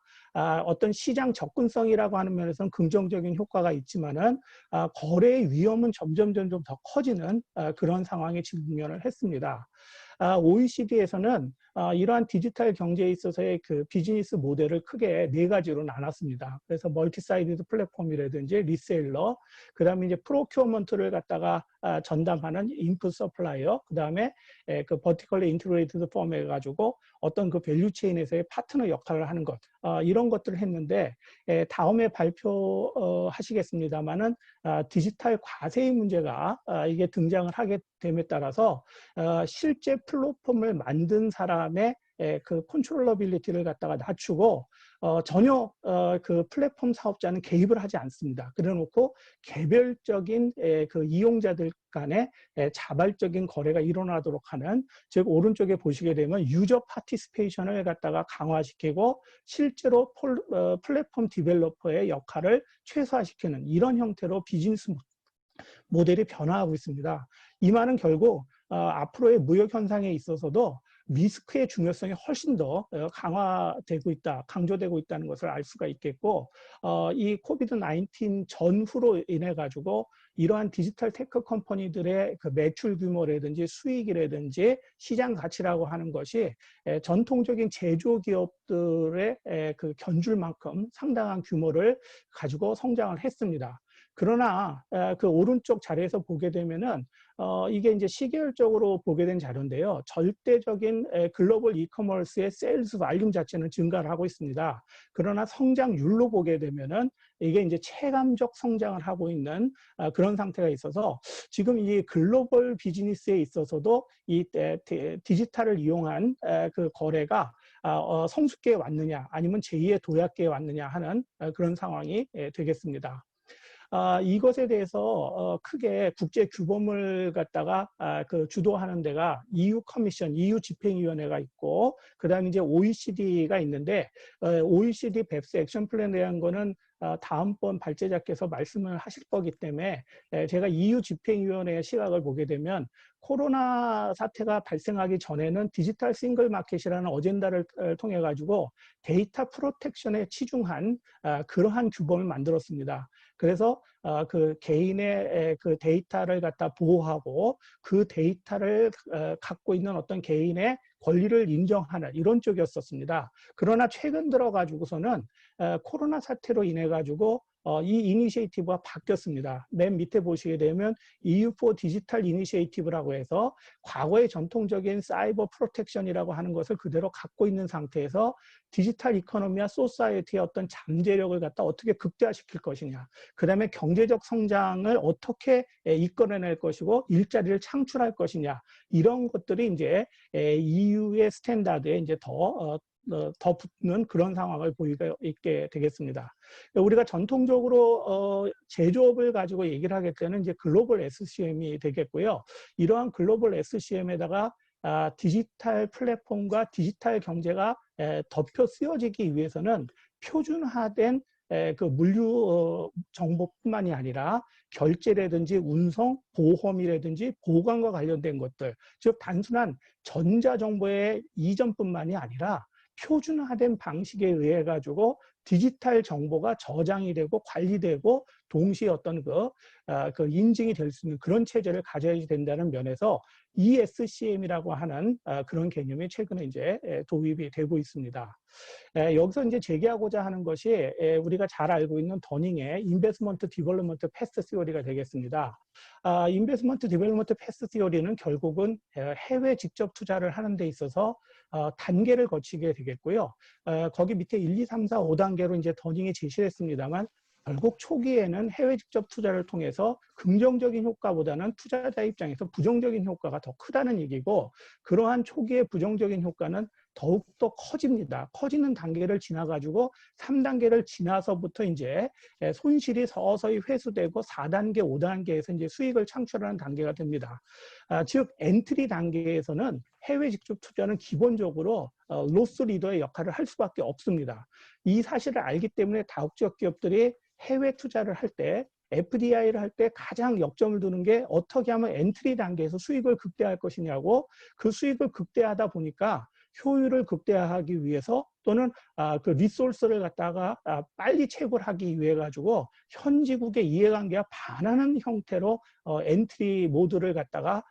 어떤 시장 접근성이라고 하는 면에서는 긍정적인 효과가 있지만은 거래의 위험은 점점 더 커지는 그런 상황에 직면을 했습니다. OECD에서는 이러한 디지털 경제에 있어서의 그 비즈니스 모델을 크게 4가지로 나눴습니다. 그래서 멀티사이드 플랫폼이라든지 리세일러, 그 다음에 이제 프로큐어먼트를 갖다가 전담하는 인풋 서플라이어, 그 다음에 그 버티컬리 인티그레이티드 펌 해가지고 어떤 그 밸류 체인에서의 파트너 역할을 하는 것, 이런 것들을 했는데 다음에 발표하시겠습니다만은 디지털 과세의 문제가 이게 등장을 하게 됨에 따라서 실제 플랫폼을 만든 사람의 그 컨트롤러빌리티를 갖다가 낮추고 전혀 그 플랫폼 사업자는 개입을 하지 않습니다. 그래놓고 개별적인 그 이용자들 간에 자발적인 거래가 일어나도록 하는, 즉 오른쪽에 보시게 되면 유저 파티시페이션을 갖다가 강화시키고 실제로 플랫폼 디벨로퍼의 역할을 최소화시키는 이런 형태로 비즈니스 모델이 변화하고 있습니다. 이 말은 결국 앞으로의 무역 현상에 있어서도 리스크의 중요성이 훨씬 더 강화되고 있다, 강조되고 있다는 것을 알 수가 있겠고, 이 코비드 19 전후로 인해 가지고 이러한 디지털 테크 컴퍼니들의 그 매출 규모라든지 수익이라든지 시장 가치라고 하는 것이 전통적인 제조기업들의 그 견줄만큼 상당한 규모를 가지고 성장을 했습니다. 그러나 그 오른쪽 자리에서 보게 되면은 이게 이제 시계열적으로 보게 된 자료인데요. 절대적인 글로벌 이커머스의 세일즈 발륨 자체는 증가를 하고 있습니다. 그러나 성장률로 보게 되면은 이게 이제 체감적 성장을 하고 있는 그런 상태가 있어서 지금 이 글로벌 비즈니스에 있어서도 이 디지털을 이용한 그 거래가 성숙기에 왔느냐 아니면 제2의 도약기에 왔느냐 하는 그런 상황이 되겠습니다. 이것에 대해서 크게 국제 규범을 갖다가 그 주도하는 데가 EU 커미션, EU 집행위원회가 있고, 그 다음에 이제 OECD가 있는데, OECD 베프스 액션 플랜에 대한 거는 다음번 발제자께서 말씀을 하실 거기 때문에 제가 EU 집행위원회의 시각을 보게 되면 코로나 사태가 발생하기 전에는 디지털 싱글 마켓이라는 어젠다를 통해 가지고 데이터 프로텍션에 치중한 그러한 규범을 만들었습니다. 그래서 그 개인의 그 데이터를 갖다 보호하고 그 데이터를 갖고 있는 어떤 개인의 권리를 인정하는 이런 쪽이었었습니다. 그러나 최근 들어 가지고서는 코로나 사태로 인해 가지고 이 이니시에이티브가 바뀌었습니다. 맨 밑에 보시게 되면 EU4 디지털 이니시에이티브라고 해서 과거의 전통적인 사이버 프로텍션이라고 하는 것을 그대로 갖고 있는 상태에서 디지털 이코노미와 소사이어티의 어떤 잠재력을 갖다 어떻게 극대화시킬 것이냐, 그 다음에 경제적 성장을 어떻게 이끌어낼 것이고 일자리를 창출할 것이냐, 이런 것들이 이제 EU의 스탠다드에 이제 더 붙는 그런 상황을 보이게 있게 되겠습니다. 우리가 전통적으로 제조업을 가지고 얘기를 하게 되는 이제 글로벌 SCM이 되겠고요. 이러한 글로벌 SCM에다가 디지털 플랫폼과 디지털 경제가 덮여 쓰여지기 위해서는 표준화된 그 물류 정보뿐만이 아니라 결제라든지 운송, 보험이라든지 보관과 관련된 것들, 즉 단순한 전자정보의 이전뿐만이 아니라 표준화된 방식에 의해 가지고 디지털 정보가 저장이 되고 관리되고 동시에 어떤 그 인증이 될 수 있는 그런 체제를 가져야 된다는 면에서 ESCM이라고 하는 그런 개념이 최근에 이제 도입이 되고 있습니다. 여기서 이제 제기하고자 하는 것이 우리가 잘 알고 있는 더닝의 인베스먼트 디벨롭먼트 패스 시어리가 되겠습니다. 인베스먼트 디벨롭먼트 패스 시어리는 결국은 해외 직접 투자를 하는 데 있어서 단계를 거치게 되겠고요. 거기 밑에 1, 2, 3, 4, 5단계로 이제 더닝이 제시했습니다만 결국 초기에는 해외 직접 투자를 통해서 긍정적인 효과보다는 투자자 입장에서 부정적인 효과가 더 크다는 얘기고, 그러한 초기의 부정적인 효과는 더욱더 커집니다. 커지는 단계를 지나가지고 3단계를 지나서부터 이제 손실이 서서히 회수되고 4단계, 5단계에서 이제 수익을 창출하는 단계가 됩니다. 즉, 엔트리 단계에서는 해외 직접 투자는 기본적으로 로스 리더의 역할을 할 수밖에 없습니다. 이 사실을 알기 때문에 다국적 기업들이 해외 투자를 할 때 FDI를 할 때 가장 역점을 두는 게 어떻게 하면 엔트리 단계에서 수익을 극대화할 것이냐고, 그 수익을 극대화하다 보니까 효율을 극대화하기 위해서 또는 그 리소스를 갖다가 빨리 채굴하기 위해 가지고 현지국의 이해관계와 반하는 형태로 엔트리 모드를 갖다가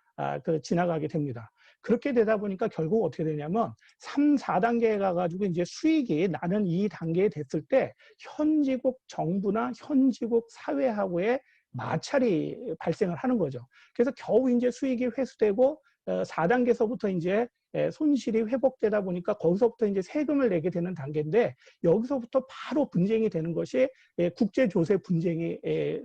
지나가게 됩니다. 그렇게 되다 보니까 결국 어떻게 되냐면 3, 4단계에 가가지고 이제 수익이 나는 이 단계에 됐을 때 현지국 정부나 현지국 사회하고의 마찰이 발생을 하는 거죠. 그래서 겨우 이제 수익이 회수되고 4단계서부터 이제 손실이 회복되다 보니까 거기서부터 이제 세금을 내게 되는 단계인데, 여기서부터 바로 분쟁이 되는 것이 국제조세 분쟁이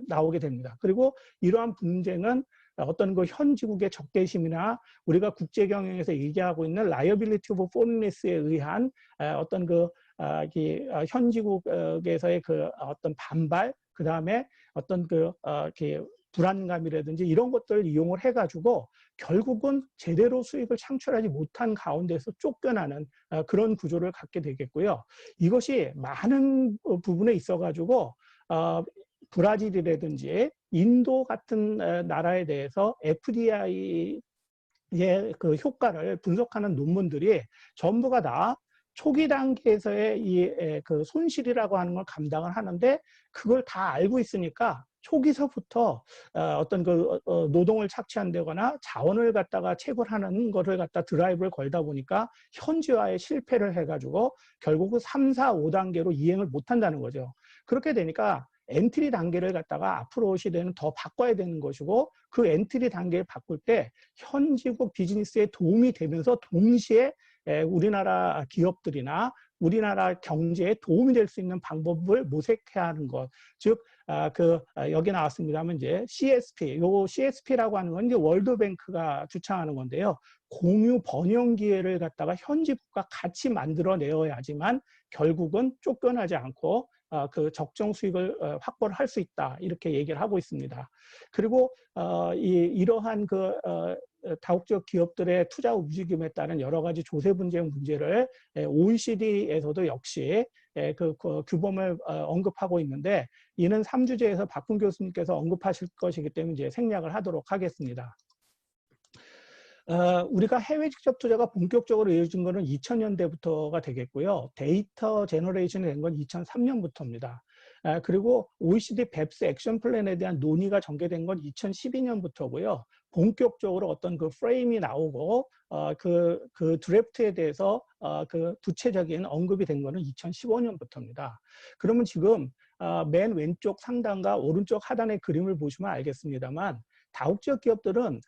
나오게 됩니다. 그리고 이러한 분쟁은 어떤 그 현지국의 적대심이나 우리가 국제 경영에서 얘기하고 있는 liability of foreignness에 의한 어떤 그 현지국에서의 그 어떤 반발, 그 다음에 어떤 그 불안감이라든지 이런 것들을 이용을 해가지고 결국은 제대로 수익을 창출하지 못한 가운데서 쫓겨나는 그런 구조를 갖게 되겠고요. 이것이 많은 부분에 있어가지고 브라질이라든지 인도 같은 나라에 대해서 FDI의 그 효과를 분석하는 논문들이 전부가 다 초기 단계에서의 그 손실이라고 하는 걸 감당을 하는데, 그걸 다 알고 있으니까 초기서부터 어떤 그 노동을 착취한다거나 자원을 갖다가 채굴하는 거를 갖다 드라이브를 걸다 보니까 현지화에 실패를 해가지고 결국은 3, 4, 5단계로 이행을 못한다는 거죠. 그렇게 되니까 엔트리 단계를 갖다가 앞으로 시대는 더 바꿔야 되는 것이고, 그 엔트리 단계를 바꿀 때 현지국 비즈니스에 도움이 되면서 동시에 우리나라 기업들이나 우리나라 경제에 도움이 될 수 있는 방법을 모색해야 하는 것. 즉, 여기 나왔습니다만 이제 CSP, 요 CSP라고 하는 건 이제 월드뱅크가 주창하는 건데요. 공유 번영 기회를 갖다가 현지국과 같이 만들어 내어야지만 결국은 쫓겨나지 않고 그 적정 수익을 확보를 할 수 있다, 이렇게 얘기를 하고 있습니다. 그리고 이러한 그 다국적 기업들의 투자 움직임에 따른 여러 가지 조세 분쟁 문제를 OECD에서도 역시 그 규범을 언급하고 있는데, 이는 3주제에서 박훈 교수님께서 언급하실 것이기 때문에 이제 생략을 하도록 하겠습니다. 우리가 해외 직접 투자가 본격적으로 이어진 것은 2000년대부터가 되겠고요. 데이터 제너레이션이 된 건 2003년부터입니다. 그리고 OECD BEPS 액션 플랜에 대한 논의가 전개된 건 2012년부터고요. 본격적으로 어떤 그 프레임이 나오고 그 드래프트에 대해서 그 구체적인 언급이 된 거는 2015년부터입니다. 그러면 지금 맨 왼쪽 상단과 오른쪽 하단의 그림을 보시면 알겠습니다만, 다국적 기업들은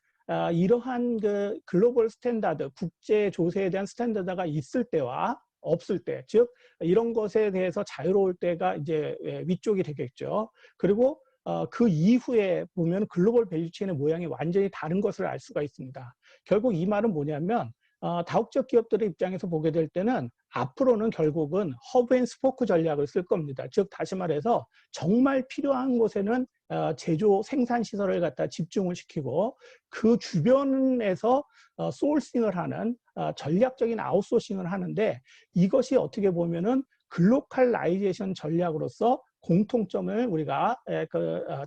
이러한 그 글로벌 스탠다드, 국제 조세에 대한 스탠다드가 있을 때와 없을 때, 즉 이런 것에 대해서 자유로울 때가 이제 위쪽이 되겠죠. 그리고 그 이후에 보면 글로벌 밸류체인의 모양이 완전히 다른 것을 알 수가 있습니다. 결국 이 말은 뭐냐면 다국적 기업들의 입장에서 보게 될 때는 앞으로는 결국은 허브 앤 스포크 전략을 쓸 겁니다. 즉 다시 말해서 정말 필요한 곳에는 제조 생산 시설을 갖다 집중을 시키고 그 주변에서 소싱을 하는 전략적인 아웃소싱을 하는데, 이것이 어떻게 보면은 글로컬라이제이션 전략으로서 공통점을 우리가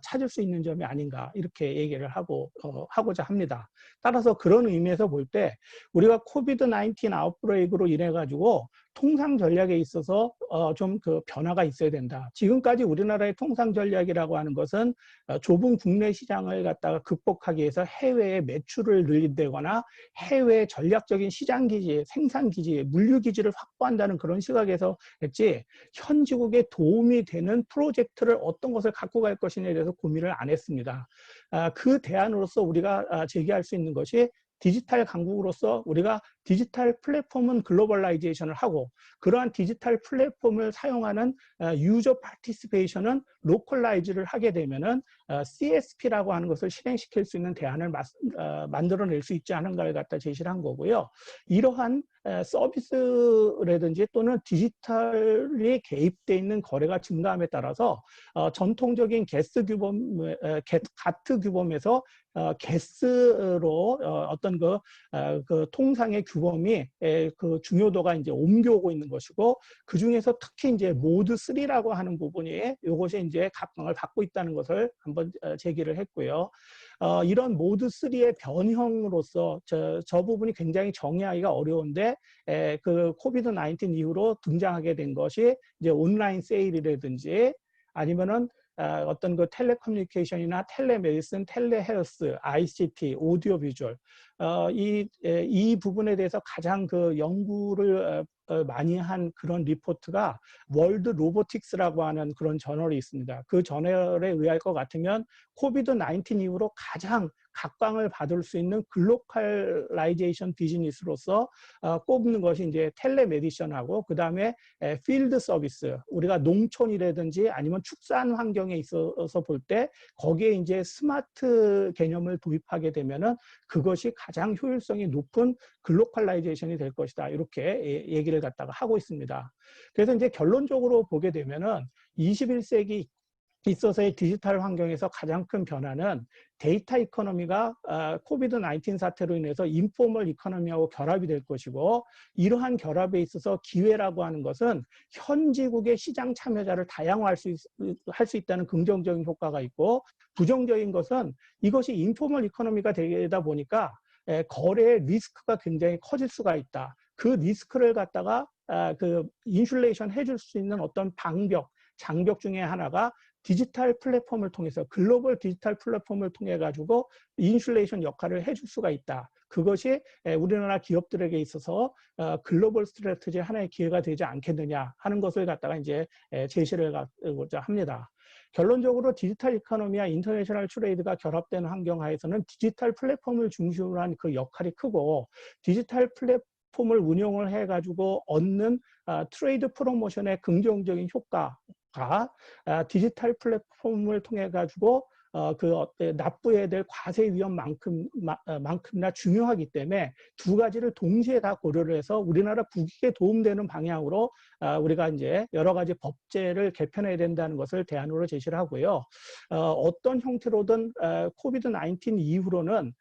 찾을 수 있는 점이 아닌가, 이렇게 얘기를 하고자 합니다. 따라서 그런 의미에서 볼 때 우리가 코비드-19 아웃브레이크로 인해 가지고 통상 전략에 있어서 좀 그 변화가 있어야 된다. 지금까지 우리나라의 통상 전략이라고 하는 것은 좁은 국내 시장을 갖다가 극복하기 위해서 해외에 매출을 늘린다거나 해외 전략적인 시장 기지, 생산 기지, 물류 기지를 확보한다는 그런 시각에서 했지, 현지국에 도움이 되는 프로젝트를 어떤 것을 갖고 갈 것이냐에 대해서 고민을 안 했습니다. 그 대안으로서 우리가 제기할 수 있는 것이 디지털 강국으로서 우리가 디지털 플랫폼은 글로벌라이제이션을 하고, 그러한 디지털 플랫폼을 사용하는 유저 파티시페이션은 로컬라이즈를 하게 되면은 CSP라고 하는 것을 실행시킬 수 있는 대안을 만들어낼 수 있지 않은가를 갖다 제시를 한 거고요. 이러한 서비스라든지 또는 디지털이 개입되어 있는 거래가 증가함에 따라서 전통적인 가트 규범에서 게스로 어떤 그 통상의 규범이 그 중요도가 이제 옮겨오고 있는 것이고, 그 중에서 특히 이제 모드 3라고 하는 부분이 이것이 이제 각광을 받고 있다는 것을 한번 제기를 했고요. 이런 모드 3의 변형으로서 저 부분이 굉장히 정의하기가 어려운데, 그 코비드 19 이후로 등장하게 된 것이 이제 온라인 세일이라든지 아니면은 어떤 그 텔레커뮤니케이션이나 텔레메디슨, 텔레헬스, ICT, 오디오 비주얼, 이 부분에 대해서 가장 그 연구를 많이 한 그런 리포트가 월드 로보틱스라고 하는 그런 저널이 있습니다. 그 저널에 의할 것 같으면 코비드 19 이후로 가장 각광을 받을 수 있는 글로컬라이제이션 비즈니스로서 꼽는 것이 이제 텔레메디션하고, 그 다음에 필드 서비스, 우리가 농촌이라든지 아니면 축산 환경에 있어서 볼 때 거기에 이제 스마트 개념을 도입하게 되면은 그것이 가장 효율성이 높은 글로컬라이제이션이 될 것이다. 이렇게 얘기를 갖다가 하고 있습니다. 그래서 이제 결론적으로 보게 되면은 21세기 있어서의 디지털 환경에서 가장 큰 변화는 데이터 이코노미가 코비드 19 사태로 인해서 인포멀 이코노미하고 결합이 될 것이고, 이러한 결합에 있어서 기회라고 하는 것은 현지국의 시장 참여자를 다양화할 수 있다는 긍정적인 효과가 있고, 부정적인 것은 이것이 인포멀 이코노미가 되다 보니까 거래의 리스크가 굉장히 커질 수가 있다. 그 리스크를 갖다가 그 인슐레이션 해줄 수 있는 어떤 장벽 중에 하나가 디지털 플랫폼을 통해서, 글로벌 디지털 플랫폼을 통해 가지고 인슐레이션 역할을 해줄 수가 있다. 그것이 우리나라 기업들에게 있어서 글로벌 스트래티지 하나의 기회가 되지 않겠느냐 하는 것을 갖다가 이제 제시를 하고자 합니다. 결론적으로 디지털 이코노미와 인터내셔널 트레이드가 결합되는 환경 하에서는 디지털 플랫폼을 중심으로 한 그 역할이 크고, 디지털 플랫폼을 운영을 해가지고 얻는 트레이드 프로모션의 긍정적인 효과가 디지털 플랫폼을 통해 가지고 납부해야 될 과세 위험만큼이나 중요하기 때문에 두 가지를 동시에 다 고려를 해서 우리나라 국익에 도움되는 방향으로 우리가 이제 여러 가지 법제를 개편해야 된다는 것을 대안으로 제시를 하고요. 어떤 형태로든 코비드 19 이후로는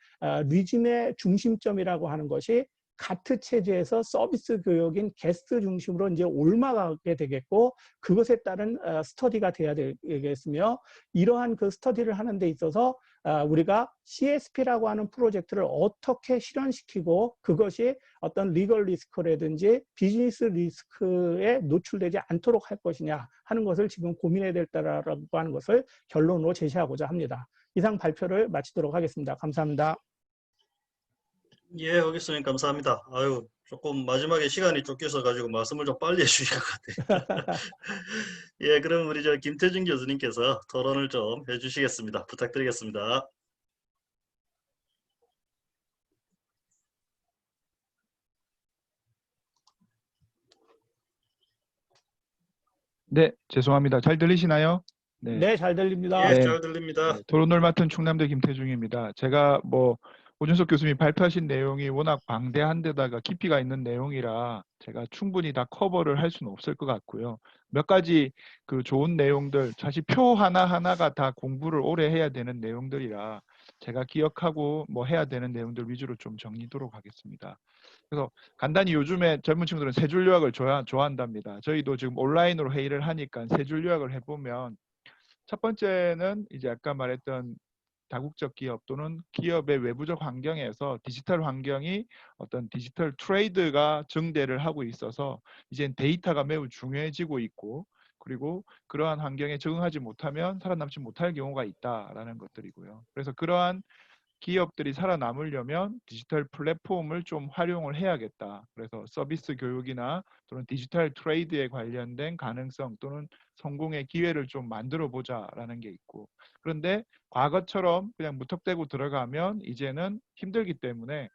리즘의 중심점이라고 하는 것이 가트 체제에서 서비스 교육인 게스트 중심으로 이제 옮아가게 되겠고, 그것에 따른 스터디가 돼야 되겠으며, 이러한 그 스터디를 하는 데 있어서 우리가 CSP라고 하는 프로젝트를 어떻게 실현시키고 그것이 어떤 리걸 리스크라든지 비즈니스 리스크에 노출되지 않도록 할 것이냐 하는 것을 지금 고민해야 될다라고 하는 것을 결론으로 제시하고자 합니다. 이상 발표를 마치도록 하겠습니다. 감사합니다. 예, 허기스님 감사합니다. 아유, 조금 마지막에 시간이 쫓겨서 가지고 말씀을 좀 빨리 해주신 것 같아요. 예, 그럼 우리 김태준 교수님께서 토론을 좀 해주시겠습니다. 부탁드리겠습니다. 네, 죄송합니다. 잘 들리시나요? 네, 잘 들립니다. 예, 네. 잘 들립니다. 네, 토론을 맡은 충남대 김태중입니다. 제가 오준석 교수님이 발표하신 내용이 워낙 방대한 데다가 깊이가 있는 내용이라 제가 충분히 다 커버를 할 수는 없을 것 같고요. 몇 가지 그 좋은 내용들, 사실 표 하나하나가 다 공부를 오래 해야 되는 내용들이라 제가 기억하고 해야 되는 내용들 위주로 좀 정리하도록 하겠습니다. 그래서 간단히 요즘에 젊은 친구들은 세 줄 요약을 좋아한답니다. 저희도 지금 온라인으로 회의를 하니까 세 줄 요약을 해보면, 첫 번째는 이제 아까 말했던 다국적 기업 또는 기업의 외부적 환경에서 디지털 환경이 어떤 디지털 트레이드가 증대를 하고 있어서 이젠 데이터가 매우 중요해지고 있고, 그리고 그러한 환경에 적응하지 못하면 살아남지 못할 경우가 있다라는 것들이고요. 그래서 그러한 기업들이 살아남으려면 디지털 플랫폼을 좀 활용을 해야겠다. 그래서 서비스 교육이나 또는 디지털 트레이드에 관련된 가능성 또는 성공의 기회를 좀 만들어 보자라는 게 있고, 그런데 과거처럼 그냥 무턱대고 들어가면 이제는 힘들기 때문에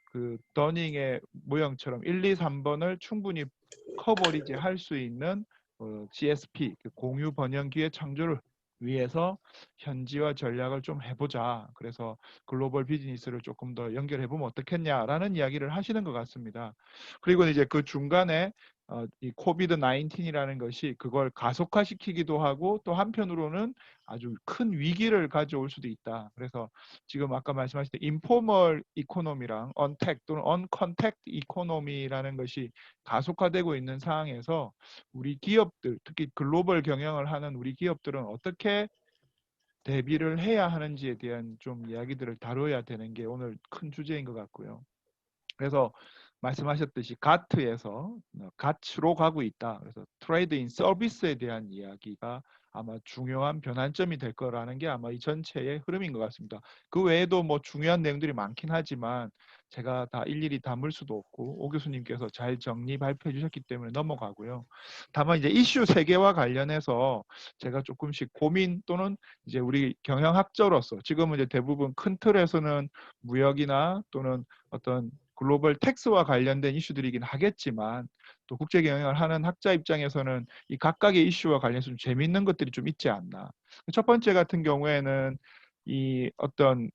그 더닝의 모형처럼 1, 2, 3번을 충분히 커버리지 할 수 있는 CSP, 그 공유 번영기의 창조를 위해서 현지화 전략을 좀 해보자. 그래서 글로벌 비즈니스를 조금 더 연결해보면 어떻겠냐라는 이야기를 하시는 것 같습니다. 그리고 이제 그 중간에 이 코비드 19이라는 것이 그걸 가속화시키기도 하고 또 한편으로는 아주 큰 위기를 가져올 수도 있다. 그래서 지금 아까 말씀하신 인포멀 이코노미랑 언택 또는 언컨택트 이코노미라는 것이 가속화되고 있는 상황에서 우리 기업들, 특히 글로벌 경영을 하는 우리 기업들은 어떻게 대비를 해야 하는지에 대한 좀 이야기들을 다뤄야 되는 게 오늘 큰 주제인 것 같고요. 그래서 말씀하셨듯이 가트에서 가치로 가고 있다. 그래서 트레이드 인 서비스에 대한 이야기가 아마 중요한 변환점이 될 거라는 게 아마 이 전체의 흐름인 것 같습니다. 그 외에도 뭐 중요한 내용들이 많긴 하지만 제가 다 일일이 담을 수도 없고 오 교수님께서 잘 정리 발표해 주셨기 때문에 넘어가고요. 다만 이제 이슈 세계와 관련해서 제가 조금씩 고민 또는 이제 우리 경영학자로서 지금은 이제 대부분 큰 틀에서는 무역이나 또는 어떤 글로벌 텍스와 관련된 이슈들이긴 하겠지만 또 국제 경영을 하는 학자 입장에서는 이 각각의 이슈와 관련해서 좀 재미있는 것들이 좀 있지 않나. 첫 번째 같은 경우에는 이 어떤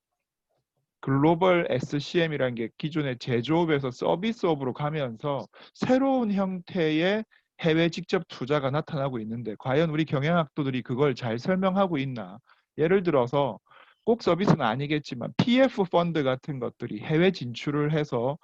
글로벌 SCM이라는 게 기존의 제조업에서 서비스업으로 가면서 새로운 형태의 해외 직접 투자가 나타나고 있는데 과연 우리 경영학도들이 그걸 잘 설명하고 있나. 예를 들어서 꼭 서비스는 아니겠지만 PF 펀드 같은 것들이 해외 진출을 해서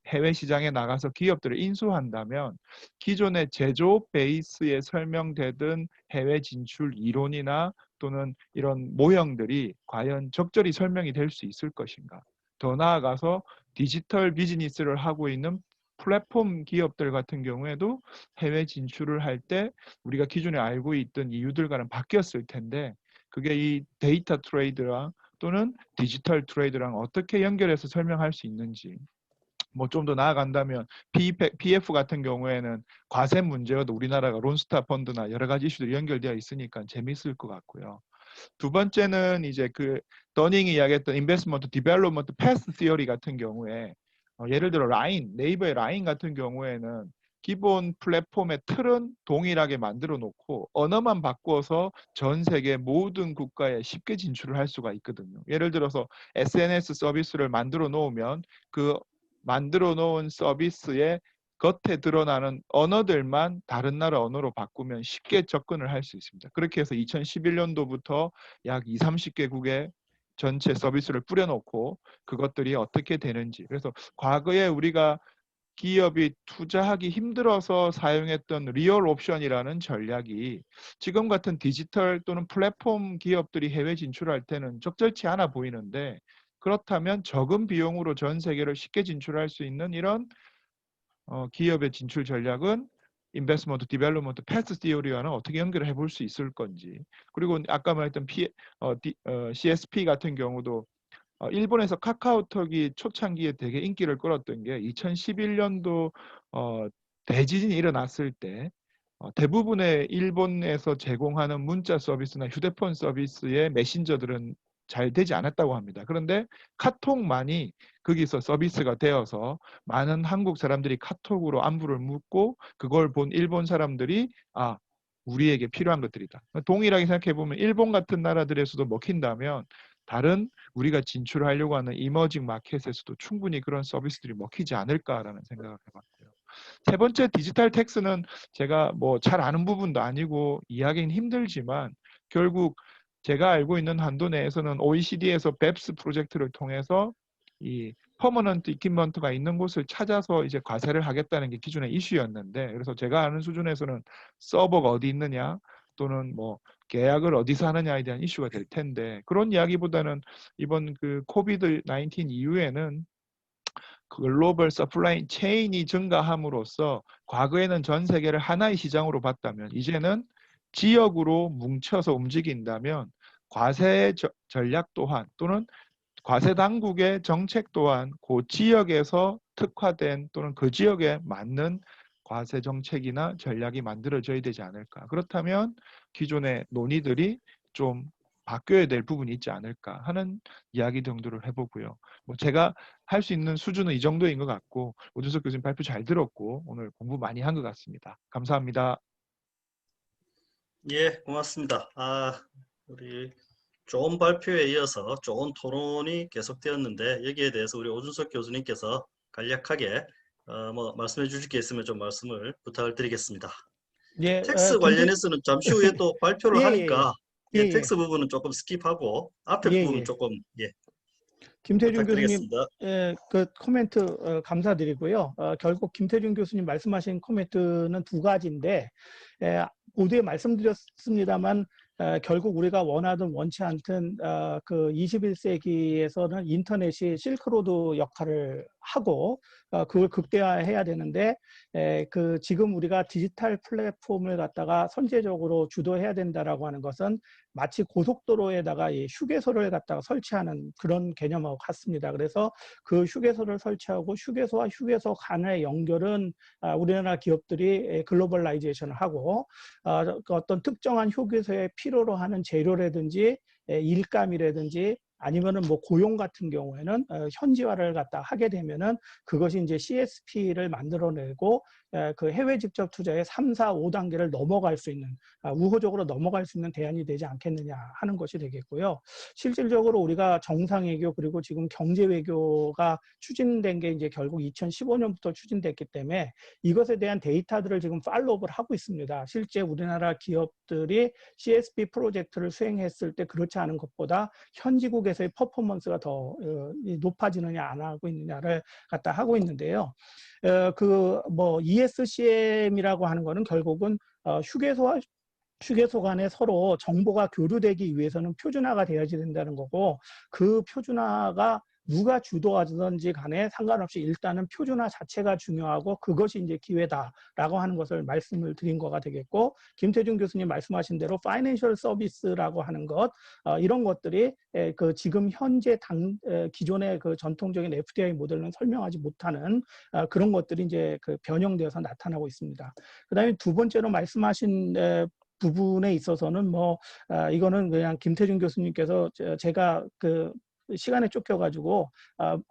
해외 시장에 나가서 기업들을 인수한다면 기존의 제조업 베이스에 설명되던 해외 진출 이론이나 또는 이런 모형들이 과연 적절히 설명이 될 수 있을 것인가. 더 나아가서 디지털 비즈니스를 하고 있는 플랫폼 기업들 같은 경우에도 해외 진출을 할 때 우리가 기존에 알고 있던 이유들과는 바뀌었을 텐데 그게 이 데이터 트레이드랑 또는 디지털 트레이드랑 어떻게 연결해서 설명할 수 있는지, 뭐 좀 더 나아간다면 PF 같은 경우에는 과세 문제와도 우리나라가 론스타 펀드나 여러 가지 이슈들이 연결되어 있으니까 재미있을 것 같고요. 두 번째는 이제 그 더닝이 이야기했던 인베스트먼트 디벨롭먼트 패스 시어리 같은 경우에 예를 들어 네이버의 라인 같은 경우에는 기본 플랫폼의 틀은 동일하게 만들어 놓고 언어만 바꿔서 전 세계 모든 국가에 쉽게 진출을 할 수가 있거든요. 예를 들어서 SNS 서비스를 만들어 놓으면 그 만들어 놓은 서비스의 겉에 드러나는 언어들만 다른 나라 언어로 바꾸면 쉽게 접근을 할 수 있습니다. 그렇게 해서 2011년도부터 약 20, 30개국의 전체 서비스를 뿌려놓고 그것들이 어떻게 되는지, 그래서 과거에 우리가 기업이 투자하기 힘들어서 사용했던 리얼 옵션이라는 전략이 지금 같은 디지털 또는 플랫폼 기업들이 해외 진출할 때는 적절치 않아 보이는데, 그렇다면 적은 비용으로 전 세계를 쉽게 진출할 수 있는 이런 기업의 진출 전략은 인베스트먼트 디벨롭먼트 패스 시어리와는 어떻게 연결을 해볼 수 있을 건지, 그리고 아까 말했던 CSP 같은 경우도 일본에서 카카오톡이 초창기에 되게 인기를 끌었던 게 2011년도 대지진이 일어났을 때 대부분의 일본에서 제공하는 문자 서비스나 휴대폰 서비스의 메신저들은 잘 되지 않았다고 합니다. 그런데 카톡만이 거기서 서비스가 되어서 많은 한국 사람들이 카톡으로 안부를 묻고 그걸 본 일본 사람들이 우리에게 필요한 것들이다. 동일하게 생각해보면 일본 같은 나라들에서도 먹힌다면 다른 우리가 진출하려고 하는 이머징 마켓에서도 충분히 그런 서비스들이 먹히지 않을까라는 생각을 해봤고요. 세 번째 디지털 텍스는 제가 뭐 잘 아는 부분도 아니고 이야기는 힘들지만 결국 제가 알고 있는 한도 내에서는 OECD에서 BEPS 프로젝트를 통해서 이 퍼머넌트 이퀴먼트가 있는 곳을 찾아서 이제 과세를 하겠다는 게 기존의 이슈였는데, 그래서 제가 아는 수준에서는 서버가 어디 있느냐 또는 뭐 계약을 어디서 하느냐에 대한 이슈가 될 텐데 그런 이야기보다는 이번 그 코비드 19 이후에는 글로벌 서플라이 체인이 증가함으로써 과거에는 전 세계를 하나의 시장으로 봤다면 이제는 지역으로 뭉쳐서 움직인다면 과세 전략 또한 또는 과세 당국의 정책 또한 그 지역에서 특화된 또는 그 지역에 맞는 과세 정책이나 전략이 만들어져야 되지 않을까. 그렇다면 기존의 논의들이 좀 바뀌어야 될 부분이 있지 않을까 하는 이야기 정도를 해보고요. 뭐 제가 할 수 있는 수준은 이 정도인 것 같고 오준석 교수님 발표 잘 들었고 오늘 공부 많이 한 것 같습니다. 감사합니다. 예, 고맙습니다. 우리 좋은 발표에 이어서 좋은 토론이 계속되었는데 여기에 대해서 우리 오준석 교수님께서 간략하게 말씀해 주실 게 있으면 좀 말씀을 부탁을 드리겠습니다. 예, 텍스 관련해서는 잠시 후에 또 발표를 예, 하니까 예, 예. 텍스 부분은 조금 스킵하고 앞에 예, 부분은 예. 조금 김태준 교수님, 부탁드리겠습니다. 그 코멘트 감사드리고요. 결국 김태준 교수님 말씀하신 코멘트는 두 가지인데 모두에 말씀드렸습니다만 결국 우리가 원하든 원치 않든 그 21세기에서는 인터넷이 실크로드 역할을 하고 그걸 극대화해야 되는데 그 지금 우리가 디지털 플랫폼을 갖다가 선제적으로 주도해야 된다라고 하는 것은 마치 고속도로에다가 이 휴게소를 갖다가 설치하는 그런 개념하고 같습니다. 그래서 그 휴게소를 설치하고 휴게소와 휴게소 간의 연결은 우리나라 기업들이 글로벌라이제이션을 하고 어떤 특정한 휴게소에 필요로 하는 재료라든지 일감이라든지 아니면은 뭐 고용 같은 경우에는 현지화를 갖다 하게 되면은 그것이 이제 CSP를 만들어내고 그 해외 직접 투자의 3, 4, 5단계를 넘어갈 수 있는 우호적으로 넘어갈 수 있는 대안이 되지 않겠느냐 하는 것이 되겠고요. 실질적으로 우리가 정상외교 그리고 지금 경제외교가 추진된 게 이제 결국 2015년부터 추진됐기 때문에 이것에 대한 데이터들을 지금 팔로우업을 하고 있습니다. 실제 우리나라 기업들이 CSP 프로젝트를 수행했을 때 그렇지 않은 것보다 현지국에서의 퍼포먼스가 더 높아지느냐 안 하고 있느냐를 갖다 하고 있는데요. 그 뭐 ESCM이라고 하는 거는 결국은 휴게소 간에 서로 정보가 교류되기 위해서는 표준화가 되어야 된다는 거고 그 표준화가 누가 주도하든지 간에 상관없이 일단은 표준화 자체가 중요하고 그것이 이제 기회다라고 하는 것을 말씀을 드린 거가 되겠고 김태준 교수님 말씀하신 대로 파이낸셜 서비스라고 하는 것 이런 것들이 그 지금 현재 기존의 그 전통적인 FDI 모델은 설명하지 못하는 그런 것들이 이제 그 변형되어서 나타나고 있습니다. 그다음에 두 번째로 말씀하신 부분에 있어서는 이거는 그냥 김태준 교수님께서 제가 그 시간에 쫓겨가지고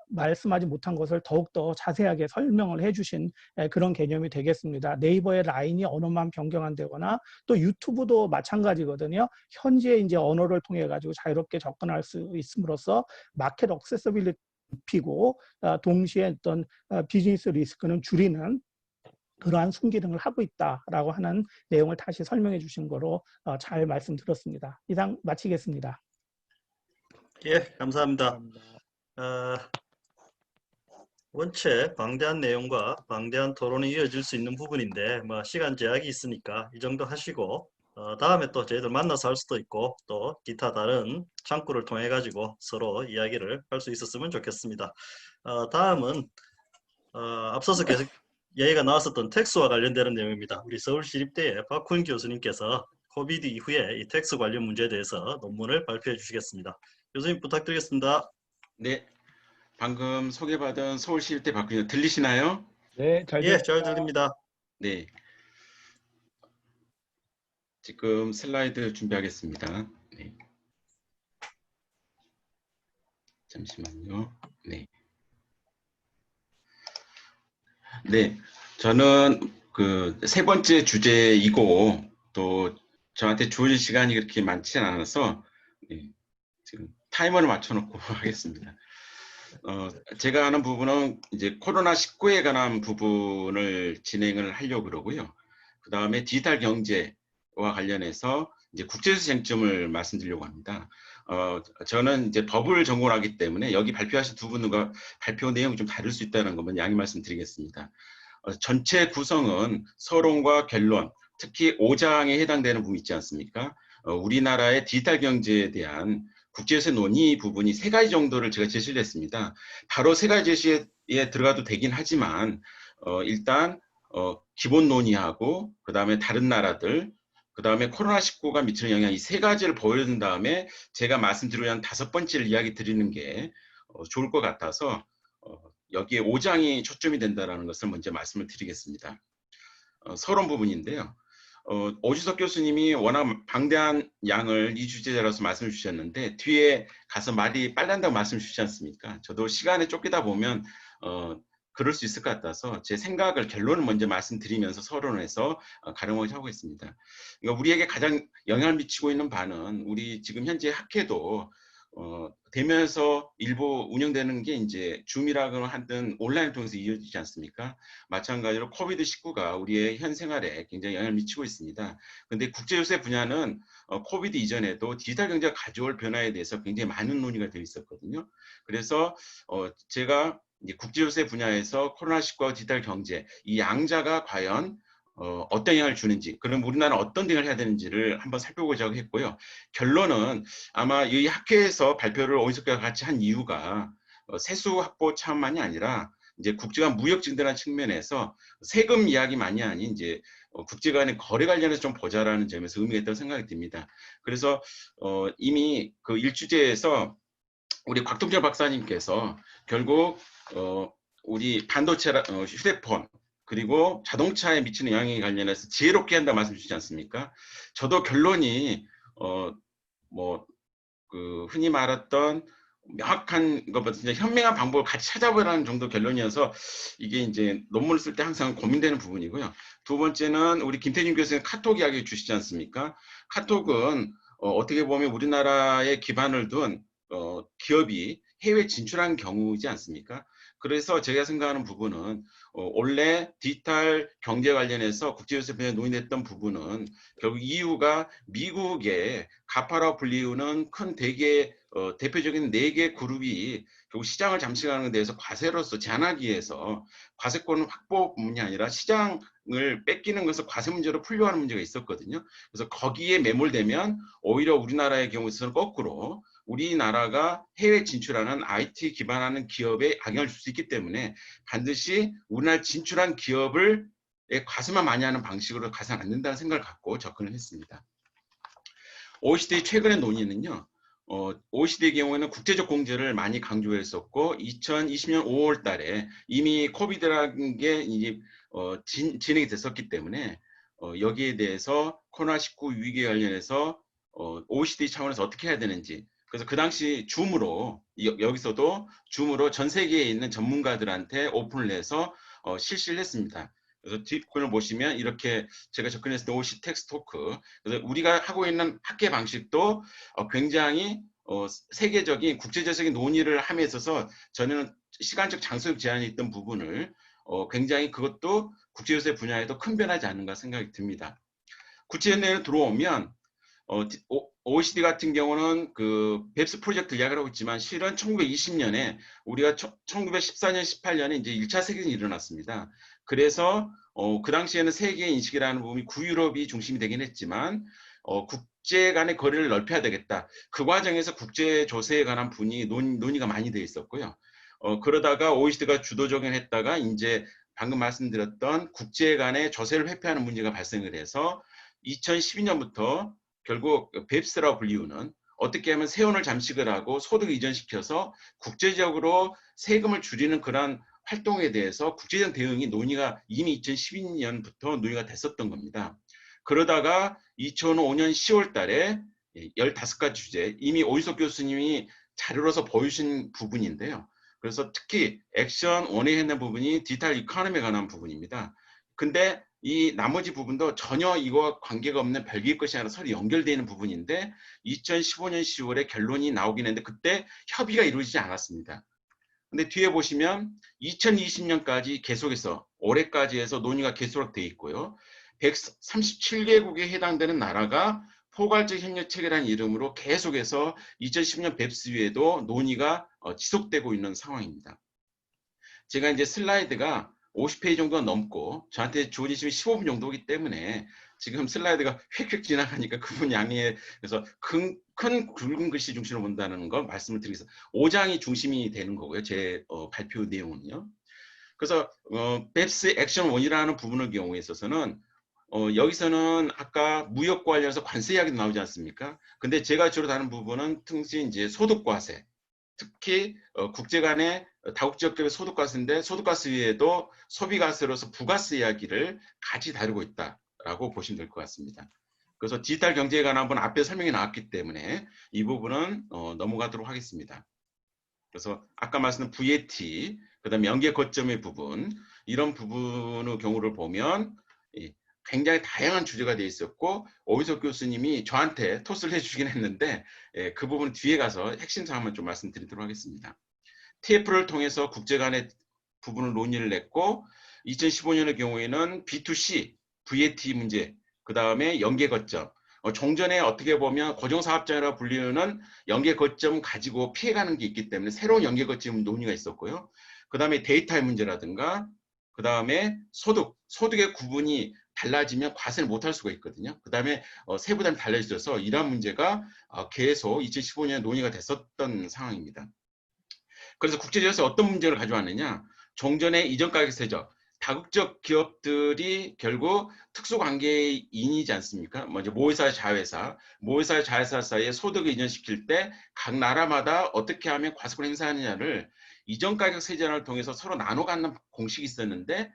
말씀하지 못한 것을 더욱더 자세하게 설명을 해주신 그런 개념이 되겠습니다. 네이버의 라인이 언어만 변경한다거나 또 유튜브도 마찬가지거든요. 현재 이제 언어를 통해 가지고 자유롭게 접근할 수 있음으로써 마켓 액세서빌리티 높이고 동시에 어떤 비즈니스 리스크는 줄이는 그러한 순기능을 하고 있다라고 하는 내용을 다시 설명해 주신 거로 잘 말씀드렸습니다. 이상 마치겠습니다. 예, 감사합니다. 원체 방대한 내용과 방대한 토론이 이어질 수 있는 부분인데 시간 제약이 있으니까 이 정도 하시고 다음에 또 저희들 만나서 할 수도 있고 또 기타 다른 창구를 통해 가지고 서로 이야기를 할 수 있었으면 좋겠습니다. 다음은 앞서서 계속 얘기가 나왔었던 텍스와 관련되는 내용입니다. 우리 서울시립대의 박훈 교수님께서 코비드 이후에 이 텍스 관련 문제에 대해서 논문을 발표해 주시겠습니다. 교수님 부탁드리겠습니다. 네, 방금 소개받은 서울시립대 박훈 들리시나요? 네, 잘 들립니다. 잘 들립니다. 네, 지금 슬라이드 준비하겠습니다. 네. 잠시만요. 네. 네, 저는 그 세 번째 주제이고 또 저한테 주어질 시간이 그렇게 많지는 않아서 지금 타이머를 맞춰놓고 하겠습니다. 제가 하는 부분은 이제 코로나19에 관한 부분을 진행을 하려고 그러고요. 그 다음에 디지털 경제와 관련해서 이제 국제에서 쟁점을 말씀드리려고 합니다. 저는 이제 법을 전공하기 때문에 여기 발표하신 두 분과 발표 내용이 좀 다를 수 있다는 것만 양해 말씀드리겠습니다. 전체 구성은 서론과 결론, 특히 5장에 해당되는 부분 있지 않습니까? 우리나라의 디지털 경제에 대한 국제에서 논의 부분이 3가지 정도를 제가 제시를 했습니다. 바로 3가지 제시에 들어가도 되긴 하지만 일단 기본 논의하고 그 다음에 다른 나라들 그 다음에 코로나19가 미치는 영향 이 3가지를 보여준 다음에 제가 말씀드리려 한 5번째를 이야기 드리는 게 좋을 것 같아서 여기에 5장이 초점이 된다는 것을 먼저 말씀을 드리겠습니다. 서론 부분인데요. 오주석 교수님이 워낙 방대한 양을 이 주제라서 말씀을 주셨는데 뒤에 가서 말이 빨리한다고 말씀 주시지 않습니까? 저도 시간에 쫓기다 보면 그럴 수 있을 것 같아서 제 생각을 결론을 먼저 말씀드리면서 서론에서 가름하고자 하고 있습니다. 그러니까 우리에게 가장 영향을 미치고 있는 바는 우리 지금 현재 학회도 대면에서 일부 운영되는 게 이제 줌이라고 하든 온라인을 통해서 이어지지 않습니까? 마찬가지로 코비드19가 우리의 현 생활에 굉장히 영향을 미치고 있습니다. 그런데 국제요새 분야는 코비드 이전에도 디지털 경제가 가져올 변화에 대해서 굉장히 많은 논의가 되어 있었거든요. 그래서 제가 이제 국제요새 분야에서 코로나19와 디지털 경제 이 양자가 과연 어떤 영향을 주는지, 그럼 우리나라는 어떤 대응을 해야 되는지를 한번 살펴보자 했고요. 결론은 아마 이 학회에서 발표를 오이석과 같이 한 이유가 세수 확보 차원만이 아니라 이제 국제간 무역 증대라는 측면에서 세금 이야기만이 아닌 이제 국제 간의 거래 관련해서 좀 보자라는 점에서 의미가 있다고 생각이 듭니다. 그래서 이미 그 1주제에서 우리 곽동철 박사님께서 결국 우리 반도체, 휴대폰 그리고 자동차에 미치는 영향에 관련해서 지혜롭게 한다 말씀 주시지 않습니까? 저도 결론이 그 흔히 말했던 명확한 것보다 진짜 현명한 방법을 같이 찾아보라는 정도 결론이어서 이게 이제 논문을 쓸 때 항상 고민되는 부분이고요. 두 번째는 우리 김태준 교수님 카톡 이야기 주시지 않습니까? 카톡은 어떻게 보면 우리나라에 기반을 둔 기업이 해외 진출한 경우이지 않습니까? 그래서 제가 생각하는 부분은 원래 디지털 경제 관련해서 국제요새 분야에 논의됐던 부분은 결국 EU가 미국의 가파라고 불리우는 큰 대표적인 4개 그룹이 결국 시장을 잠식하는 데 대해서 과세로서 제한하기 위해서 과세권 확보 부분이 아니라 시장을 뺏기는 것을 과세 문제로 풀려고 하는 문제가 있었거든요. 그래서 거기에 매몰되면 오히려 우리나라의 경우에서는 거꾸로 우리나라가 해외 진출하는 IT 기반하는 기업에 악영향을 줄 수 있기 때문에 반드시 우리나라 진출한 기업을 과세만 많이 하는 방식으로 가서는 안 된다는 생각을 갖고 접근을 했습니다. OECD 최근의 논의는요. OECD의 경우에는 국제적 공제를 많이 강조했었고 2020년 5월 달에 이미 코비드라는 게 이제 진행이 됐었기 때문에 여기에 대해서 코로나19 위기에 관련해서 OECD 차원에서 어떻게 해야 되는지 그래서 그 당시 줌으로 여기서도 줌으로 전 세계에 있는 전문가들한테 오픈을 해서 실시를 했습니다. 그래서 뒷부분을 보시면 이렇게 제가 접근했을 때 OECD 텍스트 토크 그래서 우리가 하고 있는 학계 방식도 굉장히 세계적인 국제적인 논의를 함에 있어서 저는 시간적 장소적 제한이 있던 부분을 굉장히 그것도 국제요새 분야에도 큰 변하지 않는가 생각이 듭니다. 구체적인 내용으로 들어오면 OECD 같은 경우는 그 뱁스 프로젝트 이야기를 하고 있지만 실은 1920년에 우리가 1914년, 18년에 이제 1차 세계대전이 일어났습니다. 그래서 그 당시에는 세계의 인식이라는 부분이 구유럽이 중심이 되긴 했지만 국제 간의 거리를 넓혀야 되겠다. 그 과정에서 국제 조세에 관한 논의가 많이 돼 있었고요. 그러다가 OECD가 주도적인 했다가 이제 방금 말씀드렸던 국제 간의 조세를 회피하는 문제가 발생을 해서 2012년부터 결국 뱁스라고 불리우는 어떻게 하면 세원을 잠식을 하고 소득을 이전시켜서 국제적으로 세금을 줄이는 그러한 활동에 대해서 국제적 대응이 논의가 이미 2012년부터 논의가 됐었던 겁니다. 그러다가 2005년 10월 달에 15가지 주제 이미 오유석 교수님이 자료로서 보여주신 부분인데요. 그래서 특히 액션 1에 했는 부분이 디지털 이코노미에 관한 부분입니다. 근데 이 나머지 부분도 전혀 이거와 관계가 없는 별개의 것이 아니라 서로 연결되어 있는 부분인데 2015년 10월에 결론이 나오긴 했는데 그때 협의가 이루어지지 않았습니다. 근데 뒤에 보시면 2020년까지 계속해서 올해까지 해서 논의가 계속되어 있고요. 137개국에 해당되는 나라가 포괄적 협력 체계라는 이름으로 계속해서 2010년 뱁스위에도 논의가 지속되고 있는 상황입니다. 제가 이제 슬라이드가 50페이지 정도가 넘고 저한테 주어진 시간이 15분 정도이기 때문에 지금 슬라이드가 휙휙 지나가니까 그분 양해해. 그래서 큰 굵은 글씨 중심으로 본다는 걸 말씀을 드리겠습니다. 5장이 중심이 되는 거고요. 제 발표 내용은요. 그래서 뱁스 액션 1이라는 부분의 경우에 있어서는 여기서는 아까 무역 관련해서 관세 이야기도 나오지 않습니까? 근데 제가 주로 다룬 부분은 특히 이제 소득과세, 특히 국제 간의 다국적 기업의 소득과세인데 소득과세 외에도 소비과세로서 부가세 이야기를 같이 다루고 있다라고 보시면 될 것 같습니다. 그래서 디지털 경제에 관한 부분 앞에 설명이 나왔기 때문에 이 부분은 넘어가도록 하겠습니다. 그래서 아까 말씀드린 VAT, 그다음에 연계 거점의 부분, 이런 부분의 경우를 보면 굉장히 다양한 주제가 되어 있었고 오인석 교수님이 저한테 토스를 해주긴 했는데 그 부분 뒤에 가서 핵심 사항만 좀 말씀드리도록 하겠습니다. TF를 통해서 국제 간의 부분을 논의를 했고 2015년의 경우에는 B2C, VAT 문제, 그 다음에 연계 거점, 종전에 어떻게 보면 고정사업장이라고 불리는 연계 거점 가지고 피해가는 게 있기 때문에 새로운 연계 거점 논의가 있었고요. 그 다음에 데이터의 문제라든가 그 다음에 소득의 구분이 달라지면 과세를 못할 수가 있거든요. 그 다음에 세부담이 달라져서 이러한 문제가 계속 2015년에 논의가 됐었던 상황입니다. 그래서 국제제도에서 어떤 문제를 가져왔느냐. 종전의 이전가격세죠. 다국적 기업들이 결국 특수관계인이지 않습니까? 먼저 모회사, 자회사, 자회사 사이에 소득을 이전시킬 때 각 나라마다 어떻게 하면 과세를 행사하느냐를 이전가격세제를 통해서 서로 나눠 갖는 공식이 있었는데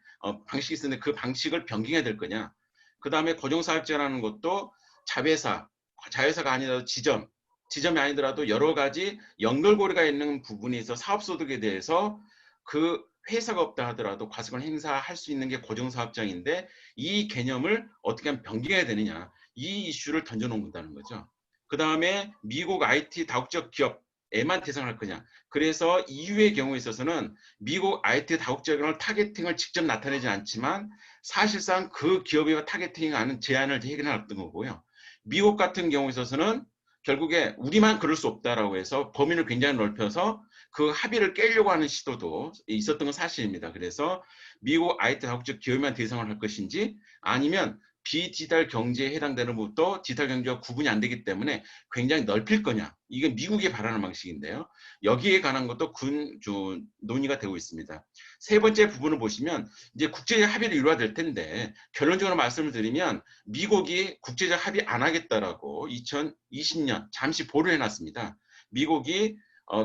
방식이 있었는데 그 방식을 변경해야 될 거냐. 그 다음에 고정사업자라는 것도 자회사가 아니라도 지점이 아니더라도 여러 가지 연결고리가 있는 부분에 있어 사업소득에 대해서 그 회사가 없다 하더라도 과세권 행사할 수 있는 게 고정사업장인데 이 개념을 어떻게 하면 변경해야 되느냐. 이 이슈를 던져놓는다는 거죠. 그 다음에 미국 IT 다국적 기업에만 대상할 거냐. 그래서 EU의 경우에 있어서는 미국 IT 다국적 기업을 타겟팅을 직접 나타내지 않지만 사실상 그 기업에 타겟팅하는 제한을 해결했던 거고요. 미국 같은 경우에 있어서는 결국에 우리만 그럴 수 없다라고 해서 범위를 굉장히 넓혀서 그 합의를 깨려고 하는 시도도 있었던 건 사실입니다. 그래서 미국 IT 다국적 기업만 대상을 할 것인지 아니면 비디지털 경제에 해당되는 부분도 디지털 경제와 구분이 안 되기 때문에 굉장히 넓힐 거냐. 이게 미국이 바라는 방식인데요. 여기에 관한 것도 논의가 되고 있습니다. 세 번째 부분을 보시면 이제 국제적 합의를 이루어야 될 텐데 결론적으로 말씀을 드리면 미국이 국제적 합의 안 하겠다라고 2020년 잠시 보류해 놨습니다. 미국이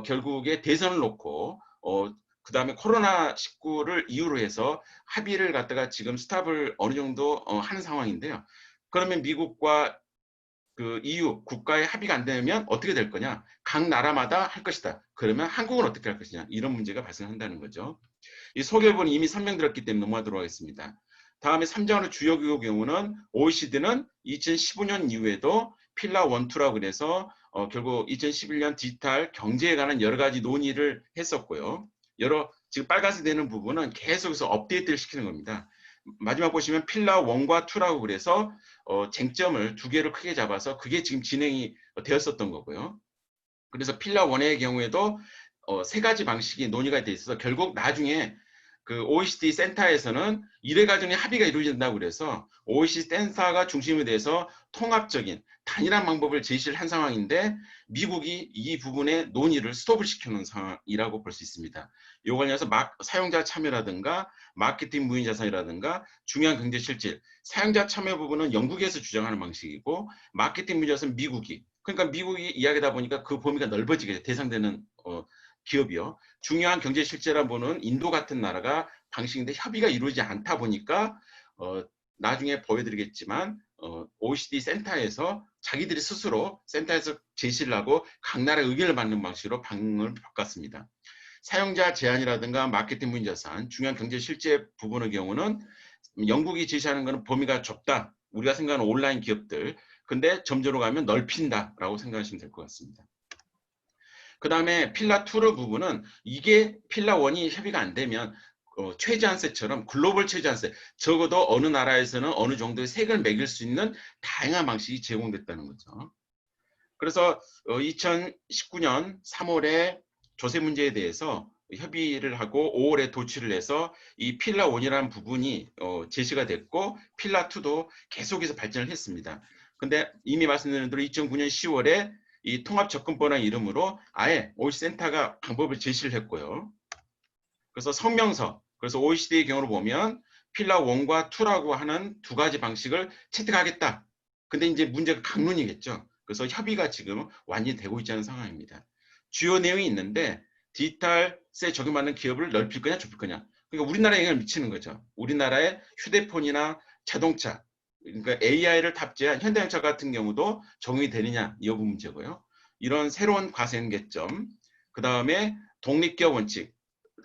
결국에 대선을 놓고 그 다음에 코로나19를 이유로 해서 합의를 갖다가 지금 스탑을 어느 정도 하는 상황인데요. 그러면 미국과 그 EU 국가의 합의가 안 되면 어떻게 될 거냐? 각 나라마다 할 것이다. 그러면 한국은 어떻게 할 것이냐? 이런 문제가 발생한다는 거죠. 이 소개부는 이미 설명드렸기 때문에 넘어가도록 하겠습니다. 다음에 3장으로 주요 기구 경우는 OECD는 2015년 이후에도 필라 1, 2라고 그래서 결국 2011년 디지털 경제에 관한 여러 가지 논의를 했었고요. 지금 빨간색 되는 부분은 계속해서 업데이트를 시키는 겁니다. 마지막 보시면 필라 1과 2라고 그래서 쟁점을 두 개를 크게 잡아서 그게 지금 진행이 되었었던 거고요. 그래서 필라 1의 경우에도 세 가지 방식이 논의가 돼 있어서 결국 나중에 그 OECD 센터에서는 이래 가지고 합의가 이루어진다고 그래서 OECD 센터가 중심이 돼서 통합적인 단일한 방법을 제시를 한 상황인데 미국이 이 부분에 논의를 스톱을 시켜놓은 상황이라고 볼 수 있습니다. 이거 관련해서 사용자 참여라든가 마케팅 무인 자산이라든가 중요한 경제 실질, 사용자 참여 부분은 영국에서 주장하는 방식이고 마케팅 무인 자산은 그러니까 미국이 이야기다 보니까 그 범위가 넓어지게 대상되는 기업이요. 중요한 경제 실질이라는 부분은 인도 같은 나라가 방식인데 협의가 이루어지지 않다 보니까 나중에 보여드리겠지만 OECD 센터에서 자기들이 스스로 센터에서 제시를 하고 각 나라의 의견을 받는 방식으로 방향을 바꿨습니다. 사용자 제한이라든가 마케팅 무인 자산, 중요한 경제 실제 부분의 경우는 영국이 제시하는 것은 범위가 좁다. 우리가 생각하는 온라인 기업들. 근데 점저로 가면 넓힌다라고 생각하시면 될 것 같습니다. 그 다음에 필라 2의 부분은 이게 필라 1이 협의가 안 되면 최저한세처럼 글로벌 최저한세, 적어도 어느 나라에서는 어느 정도의 세금을 매길 수 있는 다양한 방식이 제공됐다는 거죠. 그래서 2019년 3월에 조세 문제에 대해서 협의를 하고 5월에 도출을 해서 이 필라 1이라는 부분이 제시가 됐고 필라 2도 계속해서 발전을 했습니다. 근데 이미 말씀드린 대로 2009년 10월에 이 통합접근법이라는 이름으로 아예 OECD 센터가 방법을 제시를 했고요. 그래서 성명서, 그래서 OECD의 경우로 보면 필라 1과 2라고 하는 두 가지 방식을 채택하겠다. 근데 이제 문제가 강론이겠죠. 그래서 협의가 지금 완전히 되고 있지 않은 상황입니다. 주요 내용이 있는데 디지털세 적용받는 기업을 넓힐 거냐 좁힐 거냐. 그러니까 우리나라에 영향을 미치는 거죠. 우리나라의 휴대폰이나 자동차, 그러니까 AI를 탑재한 현대자동차 같은 경우도 적용이 되느냐 이 여부 문제고요. 이런 새로운 과세계점, 그 다음에 독립기업 원칙,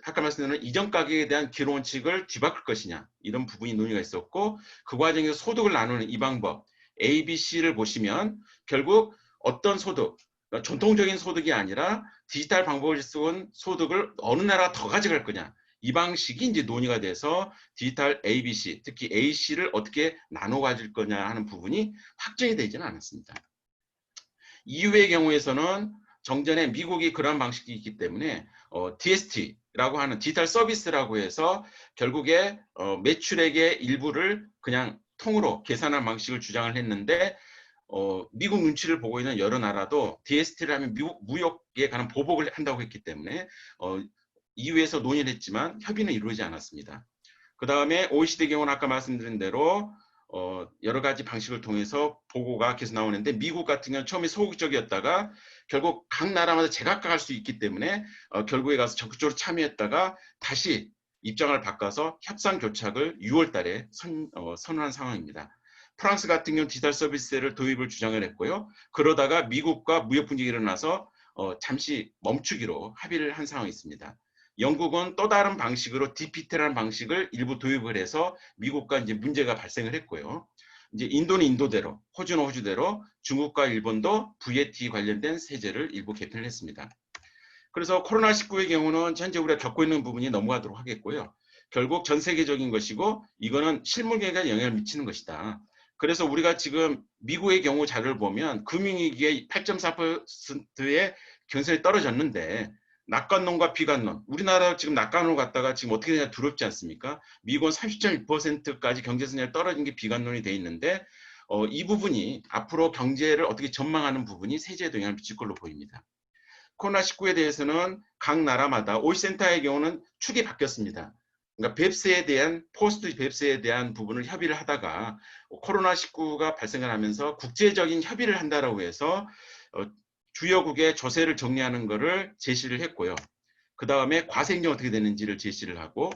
아까 말씀드린 이전 가격에 대한 기록 원칙을 뒤바꿀 것이냐 이런 부분이 논의가 있었고 그 과정에서 소득을 나누는 이 방법 A, B, C를 보시면 결국 어떤 소득, 그러니까 전통적인 소득이 아니라 디지털 방법을 쓴 소득을 어느 나라가 더 가져갈 거냐 이 방식이 이제 논의가 돼서 디지털 A, B, C, 특히 A, C를 어떻게 나눠 가질 거냐 하는 부분이 확정이 되지는 않았습니다. EU의 경우에서는 정전에 미국이 그런 방식이 있기 때문에 DST라고 하는 디지털 서비스라고 해서 결국에 매출액의 일부를 그냥 통으로 계산한 방식을 주장을 했는데 미국 눈치를 보고 있는 여러 나라도 DST를 하면 미국 무역에 관한 보복을 한다고 했기 때문에 EU에서 논의를 했지만 협의는 이루어지지 않았습니다. 그 다음에 OECD 경우는 아까 말씀드린 대로 여러 가지 방식을 통해서 보고가 계속 나오는데 미국 같은 경우는 처음에 소극적이었다가 결국 각 나라마다 제각각 할 수 있기 때문에 결국에 가서 적극적으로 참여했다가 다시 입장을 바꿔서 협상 교착을 6월 달에 선언한 상황입니다. 프랑스 같은 경우는 디지털 서비스를 도입을 주장을 했고요. 그러다가 미국과 무역 분쟁이 일어나서 잠시 멈추기로 합의를 한 상황이 있습니다. 영국은 또 다른 방식으로 DPT라는 방식을 일부 도입을 해서 미국과 이제 문제가 발생을 했고요. 이제 인도는 인도대로, 호주는 호주대로, 중국과 일본도 VAT 관련된 세제를 일부 개편을 했습니다. 그래서 코로나19의 경우는 현재 우리가 겪고 있는 부분이 넘어가도록 하겠고요. 결국 전 세계적인 것이고 이거는 실물 경제에 영향을 미치는 것이다. 그래서 우리가 지금 미국의 경우 자료를 보면 금융위기에 8.4%의 경선이 떨어졌는데 낙관론과 비관론, 우리나라 지금 낙관론 갔다가 지금 어떻게 되냐 두렵지 않습니까? 미국은 30.1%까지 경제 성장이 떨어진 게 비관론이 돼 있는데 이 부분이 앞으로 경제를 어떻게 전망하는 부분이 세제에도 영향을 미칠 걸로 보입니다. 코로나19에 대해서는 각 나라마다 OECD 센터의 경우는 축이 바뀌었습니다. 그러니까 뱁스에 대한 포스트 뱁스에 대한 부분을 협의를 하다가 코로나19가 발생을 하면서 국제적인 협의를 한다라고 해서 주요국의 조세를 정리하는 것을 제시를 했고요. 그 다음에 과세 행정 어떻게 되는지를 제시를 하고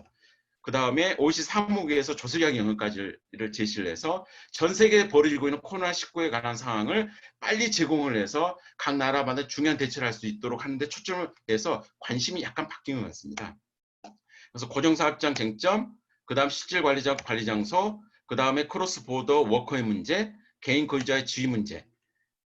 그 다음에 OECD 사무국에서 조세적 영역까지를 제시를 해서 전 세계에 벌어지고 있는 코로나19에 관한 상황을 빨리 제공을 해서 각 나라마다 중요한 대처를 할 수 있도록 하는데 초점을 해서 관심이 약간 바뀐 것 같습니다. 그래서 고정사업장 쟁점, 그 다음 실질관리자 관리장소, 그 다음에 크로스보더 워커의 문제, 개인 거주자의 지위 문제.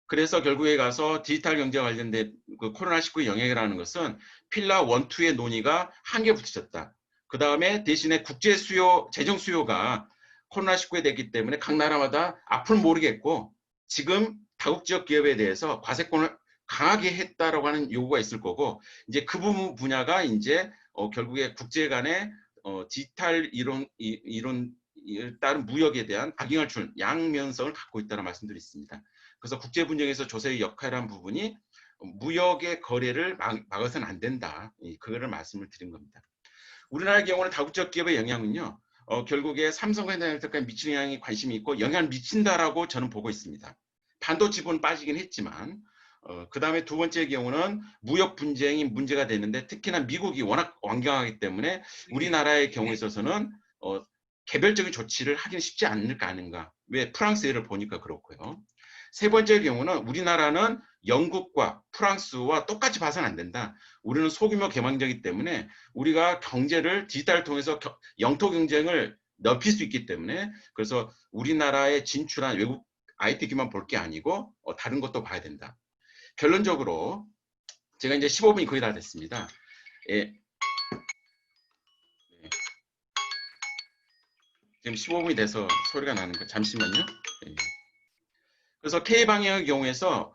그래서 결국에 가서 디지털 경제와 관련된 그 코로나19의 영향이라는 것은 필라 1, 2의 논의가 한계 붙여졌다. 그 다음에 대신에 국제 수요, 재정 수요가 코로나19에 됐기 때문에 각 나라마다 앞을 모르겠고 지금 다국지역 기업에 대해서 과세권을 강하게 했다라고 하는 요구가 있을 거고 이제 그 부분 분야가 이제 결국에 국제 간의 디지털 이론 따른 무역에 대한 악영향을 준 양면성을 갖고 있다는 말씀들이 있습니다. 그래서 국제 분쟁에서 조세의 역할이라는 부분이 무역의 거래를 막아서는 안 된다. 그거를 말씀을 드린 겁니다. 우리나라의 경우는 다국적 기업의 영향은요. 결국에 삼성과 현대자동차까지 미치는 영향이 관심이 있고 영향을 미친다라고 저는 보고 있습니다. 반도체 부분 빠지긴 했지만 그 다음에 두 번째 경우는 무역 분쟁이 문제가 되는데 특히나 미국이 워낙 완강하기 때문에 우리나라의 경우에 있어서는 개별적인 조치를 하기는 쉽지 않을까 아닌가. 왜 프랑스 예를 보니까 그렇고요. 세 번째 경우는 우리나라는 영국과 프랑스와 똑같이 봐서는 안 된다. 우리는 소규모 개방적이기 때문에 우리가 경제를 디지털을 통해서 영토 경쟁을 넓힐 수 있기 때문에 그래서 우리나라에 진출한 외국 IT 기업만 볼 게 아니고 다른 것도 봐야 된다. 결론적으로 제가 이제 15분이 거의 다 됐습니다. 예. 지금 15분이 돼서 소리가 나는 거 잠시만요. 예. 그래서 K방향의 경우에서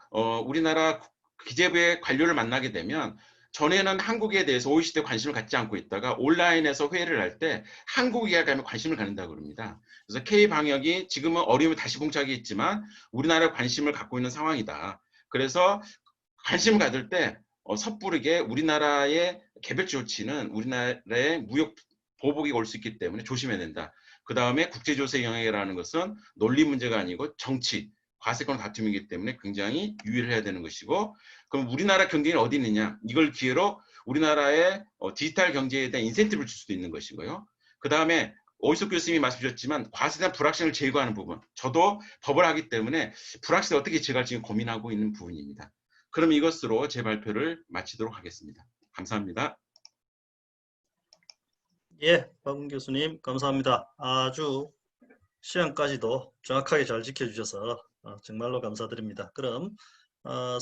우리나라 기재부의 관료를 만나게 되면 전에는 한국에 대해서 OECD에 관심을 갖지 않고 있다가 온라인에서 회의를 할 때 한국에 가면 관심을 갖는다고 그럽니다. 그래서 K-방역이 지금은 어려움이 다시 봉착이 있지만 우리나라에 관심을 갖고 있는 상황이다. 그래서 관심을 가질 때 섣부르게 우리나라의 개별적 조치는 우리나라의 무역 보복이 올 수 있기 때문에 조심해야 된다. 그 다음에 국제조세 영향이라는 것은 논리 문제가 아니고 정치, 과세권 다툼이기 때문에 굉장히 유의를 해야 되는 것이고, 그럼 우리나라 경쟁이 어디 있느냐? 이걸 기회로 우리나라의 디지털 경제에 대한 인센티브를 줄 수도 있는 것이고요. 그 다음에 오이석 교수님이 말씀 주셨지만 과세에 대한 불확실을 제거하는 부분, 저도 법을 하기 때문에 불확실을 어떻게 제거할지 고민하고 있는 부분입니다. 그럼 이것으로 제 발표를 마치도록 하겠습니다. 감사합니다. 예, 박은 교수님 감사합니다. 아주 시간까지도 정확하게 잘 지켜주셔서 정말로 감사드립니다. 그럼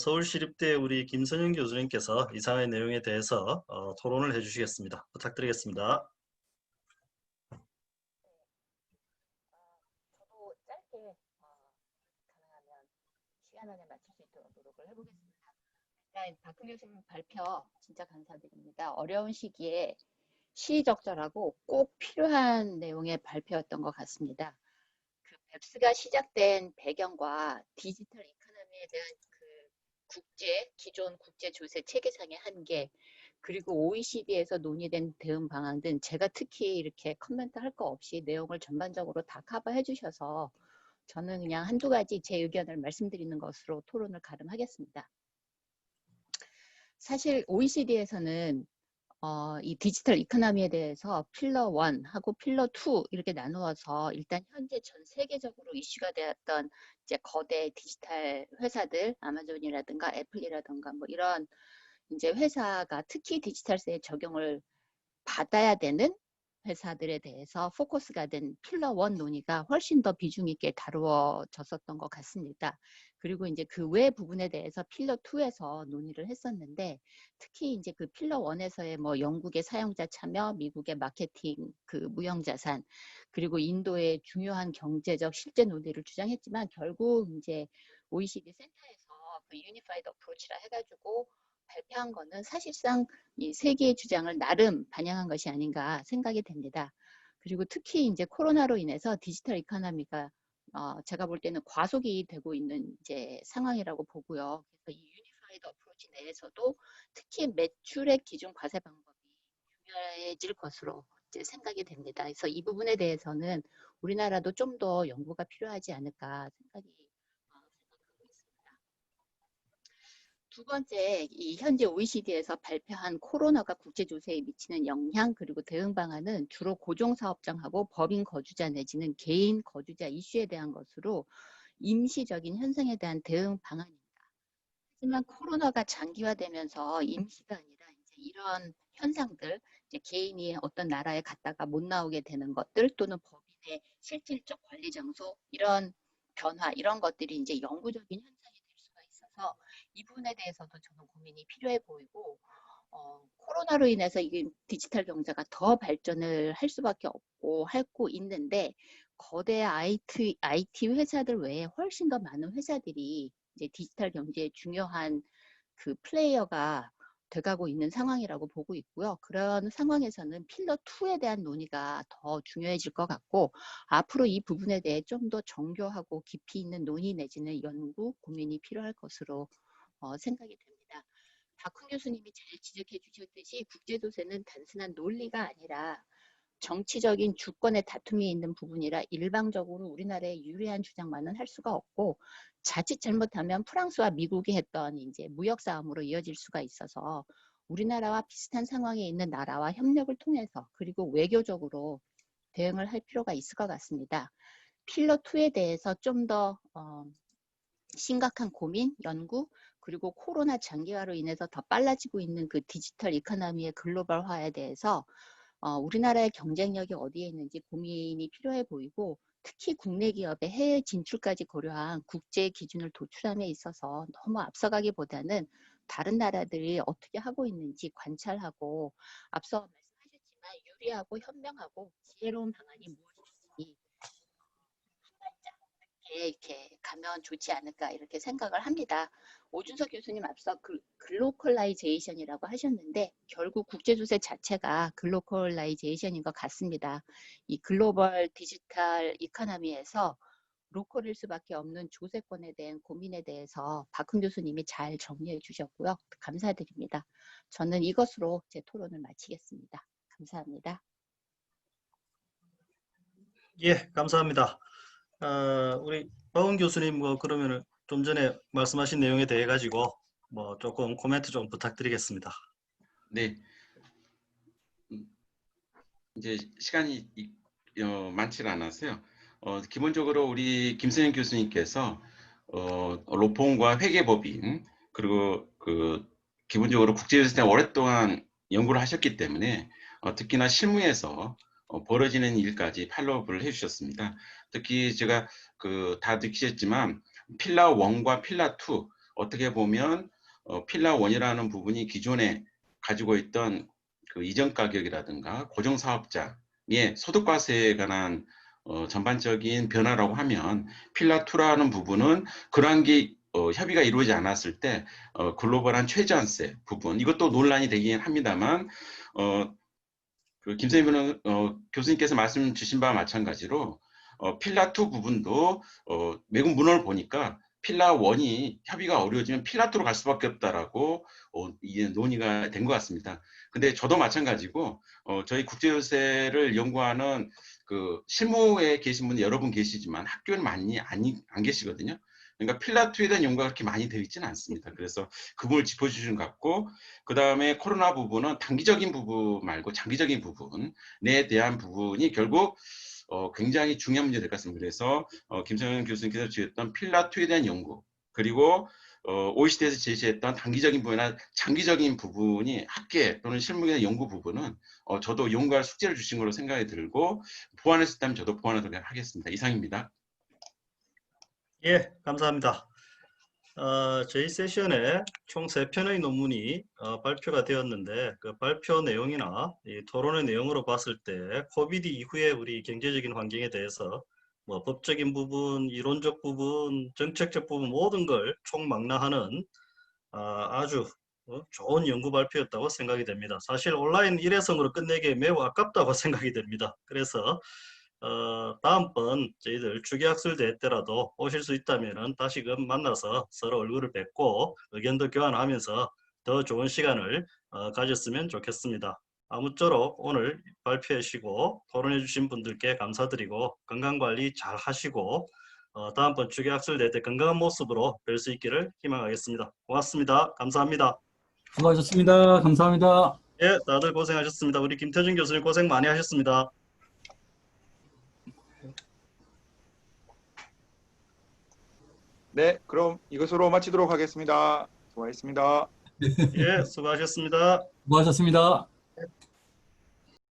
서울시립대 우리 김선영 교수님께서 이상의 내용에 대해서 토론을 해주시겠습니다. 부탁드리겠습니다. 저도 짧게 가능하면 시간 안에 맞출 수 있도록 노력을 해보겠습니다. 일단 박근 교수님 발표 진짜 감사드립니다. 어려운 시기에 시의적절하고 꼭 필요한 내용의 발표였던 것 같습니다. 그 뱁스가 시작된 배경과 디지털 이코노미에 대한 그 기존 국제 조세 체계상의 한계, 그리고 OECD에서 논의된 대응 방안 등 제가 특히 이렇게 코멘트 할 거 없이 내용을 전반적으로 다 커버해 주셔서 저는 그냥 한두 가지 제 의견을 말씀드리는 것으로 토론을 가름하겠습니다. 사실 OECD에서는 이 디지털 이코노미에 대해서 필러 1하고 필러 2 이렇게 나누어서 일단 현재 전 세계적으로 이슈가 되었던 이제 거대 디지털 회사들, 아마존이라든가 애플이라든가 뭐 이런 이제 회사가 특히 디지털세에 적용을 받아야 되는 회사들에 대해서 포커스가 된 필러 1 논의가 훨씬 더 비중 있게 다루어졌었던 것 같습니다. 그리고 이제 그 외 부분에 대해서 필러 2에서 논의를 했었는데, 특히 이제 그 필러 1에서의 뭐 영국의 사용자 참여, 미국의 마케팅, 그 무형자산, 그리고 인도의 중요한 경제적 실제 논의를 주장했지만 결국 이제 OECD 센터에서 그 유니파이드 어프로치라 해가지고 발표한 거는 사실상 이 세계의 주장을 나름 반영한 것이 아닌가 생각이 됩니다. 그리고 특히 이제 코로나로 인해서 디지털 이코노미가 제가 볼 때는 과속이 되고 있는 이제 상황이라고 보고요. 그래서 이 유니파이드 어프로치 내에서도 특히 매출액 기준 과세 방법이 중요해질 것으로 이제 생각이 됩니다. 그래서 이 부분에 대해서는 우리나라도 좀 더 연구가 필요하지 않을까 생각하고 있습니다. 두 번째, 이 현재 OECD에서 발표한 코로나가 국제조세에 미치는 영향 그리고 대응 방안은 주로 고종사업장하고 법인 거주자 내지는 개인 거주자 이슈에 대한 것으로 임시적인 현상에 대한 대응 방안입니다. 하지만 코로나가 장기화되면서 임시가 아니라 이제 이런 현상들, 이제 개인이 어떤 나라에 갔다가 못 나오게 되는 것들 또는 법인의 실질적 관리 장소 이런 변화 이런 것들이 이제 영구적인 현상이 될 수가 있어서 이 부분에 대해서도 저는 고민이 필요해 보이고 코로나로 인해서 이 디지털 경제가 더 발전을 할 수밖에 없고 하고 있는데 거대 IT 회사들 외에 훨씬 더 많은 회사들이 이제 디지털 경제의 중요한 그 플레이어가 돼가고 있는 상황이라고 보고 있고요. 그런 상황에서는 필러 2에 대한 논의가 더 중요해질 것 같고 앞으로 이 부분에 대해 좀 더 정교하고 깊이 있는 논의 내지는 연구, 고민이 필요할 것으로 생각이 됩니다. 박훈 교수님이 잘 지적해 주셨듯이 국제조세는 단순한 논리가 아니라 정치적인 주권의 다툼이 있는 부분이라 일방적으로 우리나라에 유리한 주장만은 할 수가 없고 자칫 잘못하면 프랑스와 미국이 했던 이제 무역 싸움으로 이어질 수가 있어서 우리나라와 비슷한 상황에 있는 나라와 협력을 통해서 그리고 외교적으로 대응을 할 필요가 있을 것 같습니다. 필러 2에 대해서 좀 더 심각한 고민, 연구, 그리고 코로나 장기화로 인해서 더 빨라지고 있는 그 디지털 이코노미의 글로벌화에 대해서 우리나라의 경쟁력이 어디에 있는지 고민이 필요해 보이고 특히 국내 기업의 해외 진출까지 고려한 국제 기준을 도출함에 있어서 너무 앞서가기보다는 다른 나라들이 어떻게 하고 있는지 관찰하고 앞서 말씀하셨지만 유리하고 현명하고 지혜로운 방안이 무엇인지 한 발짝 이렇게 가면 되면 좋지 않을까 이렇게 생각을 합니다. 오준석 교수님 앞서 글로컬라이제이션이라고 하셨는데 결국 국제조세 자체가 글로컬라이제이션인 것 같습니다. 이 글로벌 디지털 이코노미에서 로컬일 수밖에 없는 조세권에 대한 고민에 대해서 박훈 교수님이 잘 정리해 주셨고요. 감사드립니다. 저는 이것으로 제 토론을 마치겠습니다. 감사합니다. 예, 감사합니다. 우리 박원 교수님 그러면은 좀 전에 말씀하신 내용에 대해 가지고 조금 코멘트 좀 부탁드리겠습니다. 네. 이제 시간이 많지 않아서요. 기본적으로 우리 김선영 교수님께서 로펌과 회계법인 그리고 기본적으로 국제조세 오랫동안 연구를 하셨기 때문에 특히나 실무에서 벌어지는 일까지 팔로우업을 해주셨습니다. 특히 제가 다 느끼셨지만 필라 1과 필라 2 어떻게 보면 필라 1이라는 부분이 기존에 가지고 있던 이전 가격이라든가 고정사업자의 소득과세에 관한 전반적인 변화라고 하면 필라 2라는 부분은 그러한 게 협의가 이루어지지 않았을 때 글로벌한 최저한세 부분 이것도 논란이 되긴 합니다만 김선희 교수님께서 말씀 주신 바와 마찬가지로 필라 2 부분도 외국 문헌을 보니까 필라 1이 협의가 어려워지면 필라 2로 갈 수밖에 없다라고 이게 논의가 된 것 같습니다. 근데 저도 마찬가지고 저희 국제조세를 연구하는 실무에 계신 분들 여러 분 계시지만 학교는 많이 안 계시거든요. 그러니까 필라 2에 대한 연구가 그렇게 많이 되어 있지는 않습니다. 그래서 그 부분을 짚어주시는 것 같고 그 다음에 코로나 부분은 단기적인 부분 말고 장기적인 부분에 대한 부분이 결국 굉장히 중요한 문제 될 것 같습니다. 그래서 김성현 교수님께서 지었던 필라 2에 대한 연구 그리고 OECD에서 제시했던 단기적인 부분이나 장기적인 부분이 학계 또는 실무에 대한 연구 부분은 저도 연구할 숙제를 주신 걸로 생각이 들고 보완할 수 있다면 저도 보완하도록 하겠습니다. 이상입니다. 예, 감사합니다. 저희 세션에 총 3편의 논문이 발표가 되었는데 그 발표 내용이나 이 토론의 내용으로 봤을 때 코비드 이후에 우리 경제적인 환경에 대해서 법적인 부분, 이론적 부분, 정책적 부분 모든 걸 총망라하는 아주 좋은 연구 발표였다고 생각이 됩니다. 사실 온라인 일회성으로 끝내기에 매우 아깝다고 생각이 됩니다. 그래서 다음번 저희들 주기학술 대회 때라도 오실 수 있다면 다시금 만나서 서로 얼굴을 뵙고 의견도 교환하면서 더 좋은 시간을 가졌으면 좋겠습니다. 아무쪼록 오늘 발표해 주시고 토론해 주신 분들께 감사드리고 건강관리 잘 하시고 다음번 주기학술 대회 때 건강한 모습으로 뵐 수 있기를 희망하겠습니다. 고맙습니다. 감사합니다. 수고하셨습니다. 감사합니다. 예, 다들 고생하셨습니다. 우리 김태준 교수님 고생 많이 하셨습니다. 네, 그럼 이것으로 마치도록 하겠습니다. 수고하셨습니다. 예, 수고하셨습니다. 수고하셨습니다.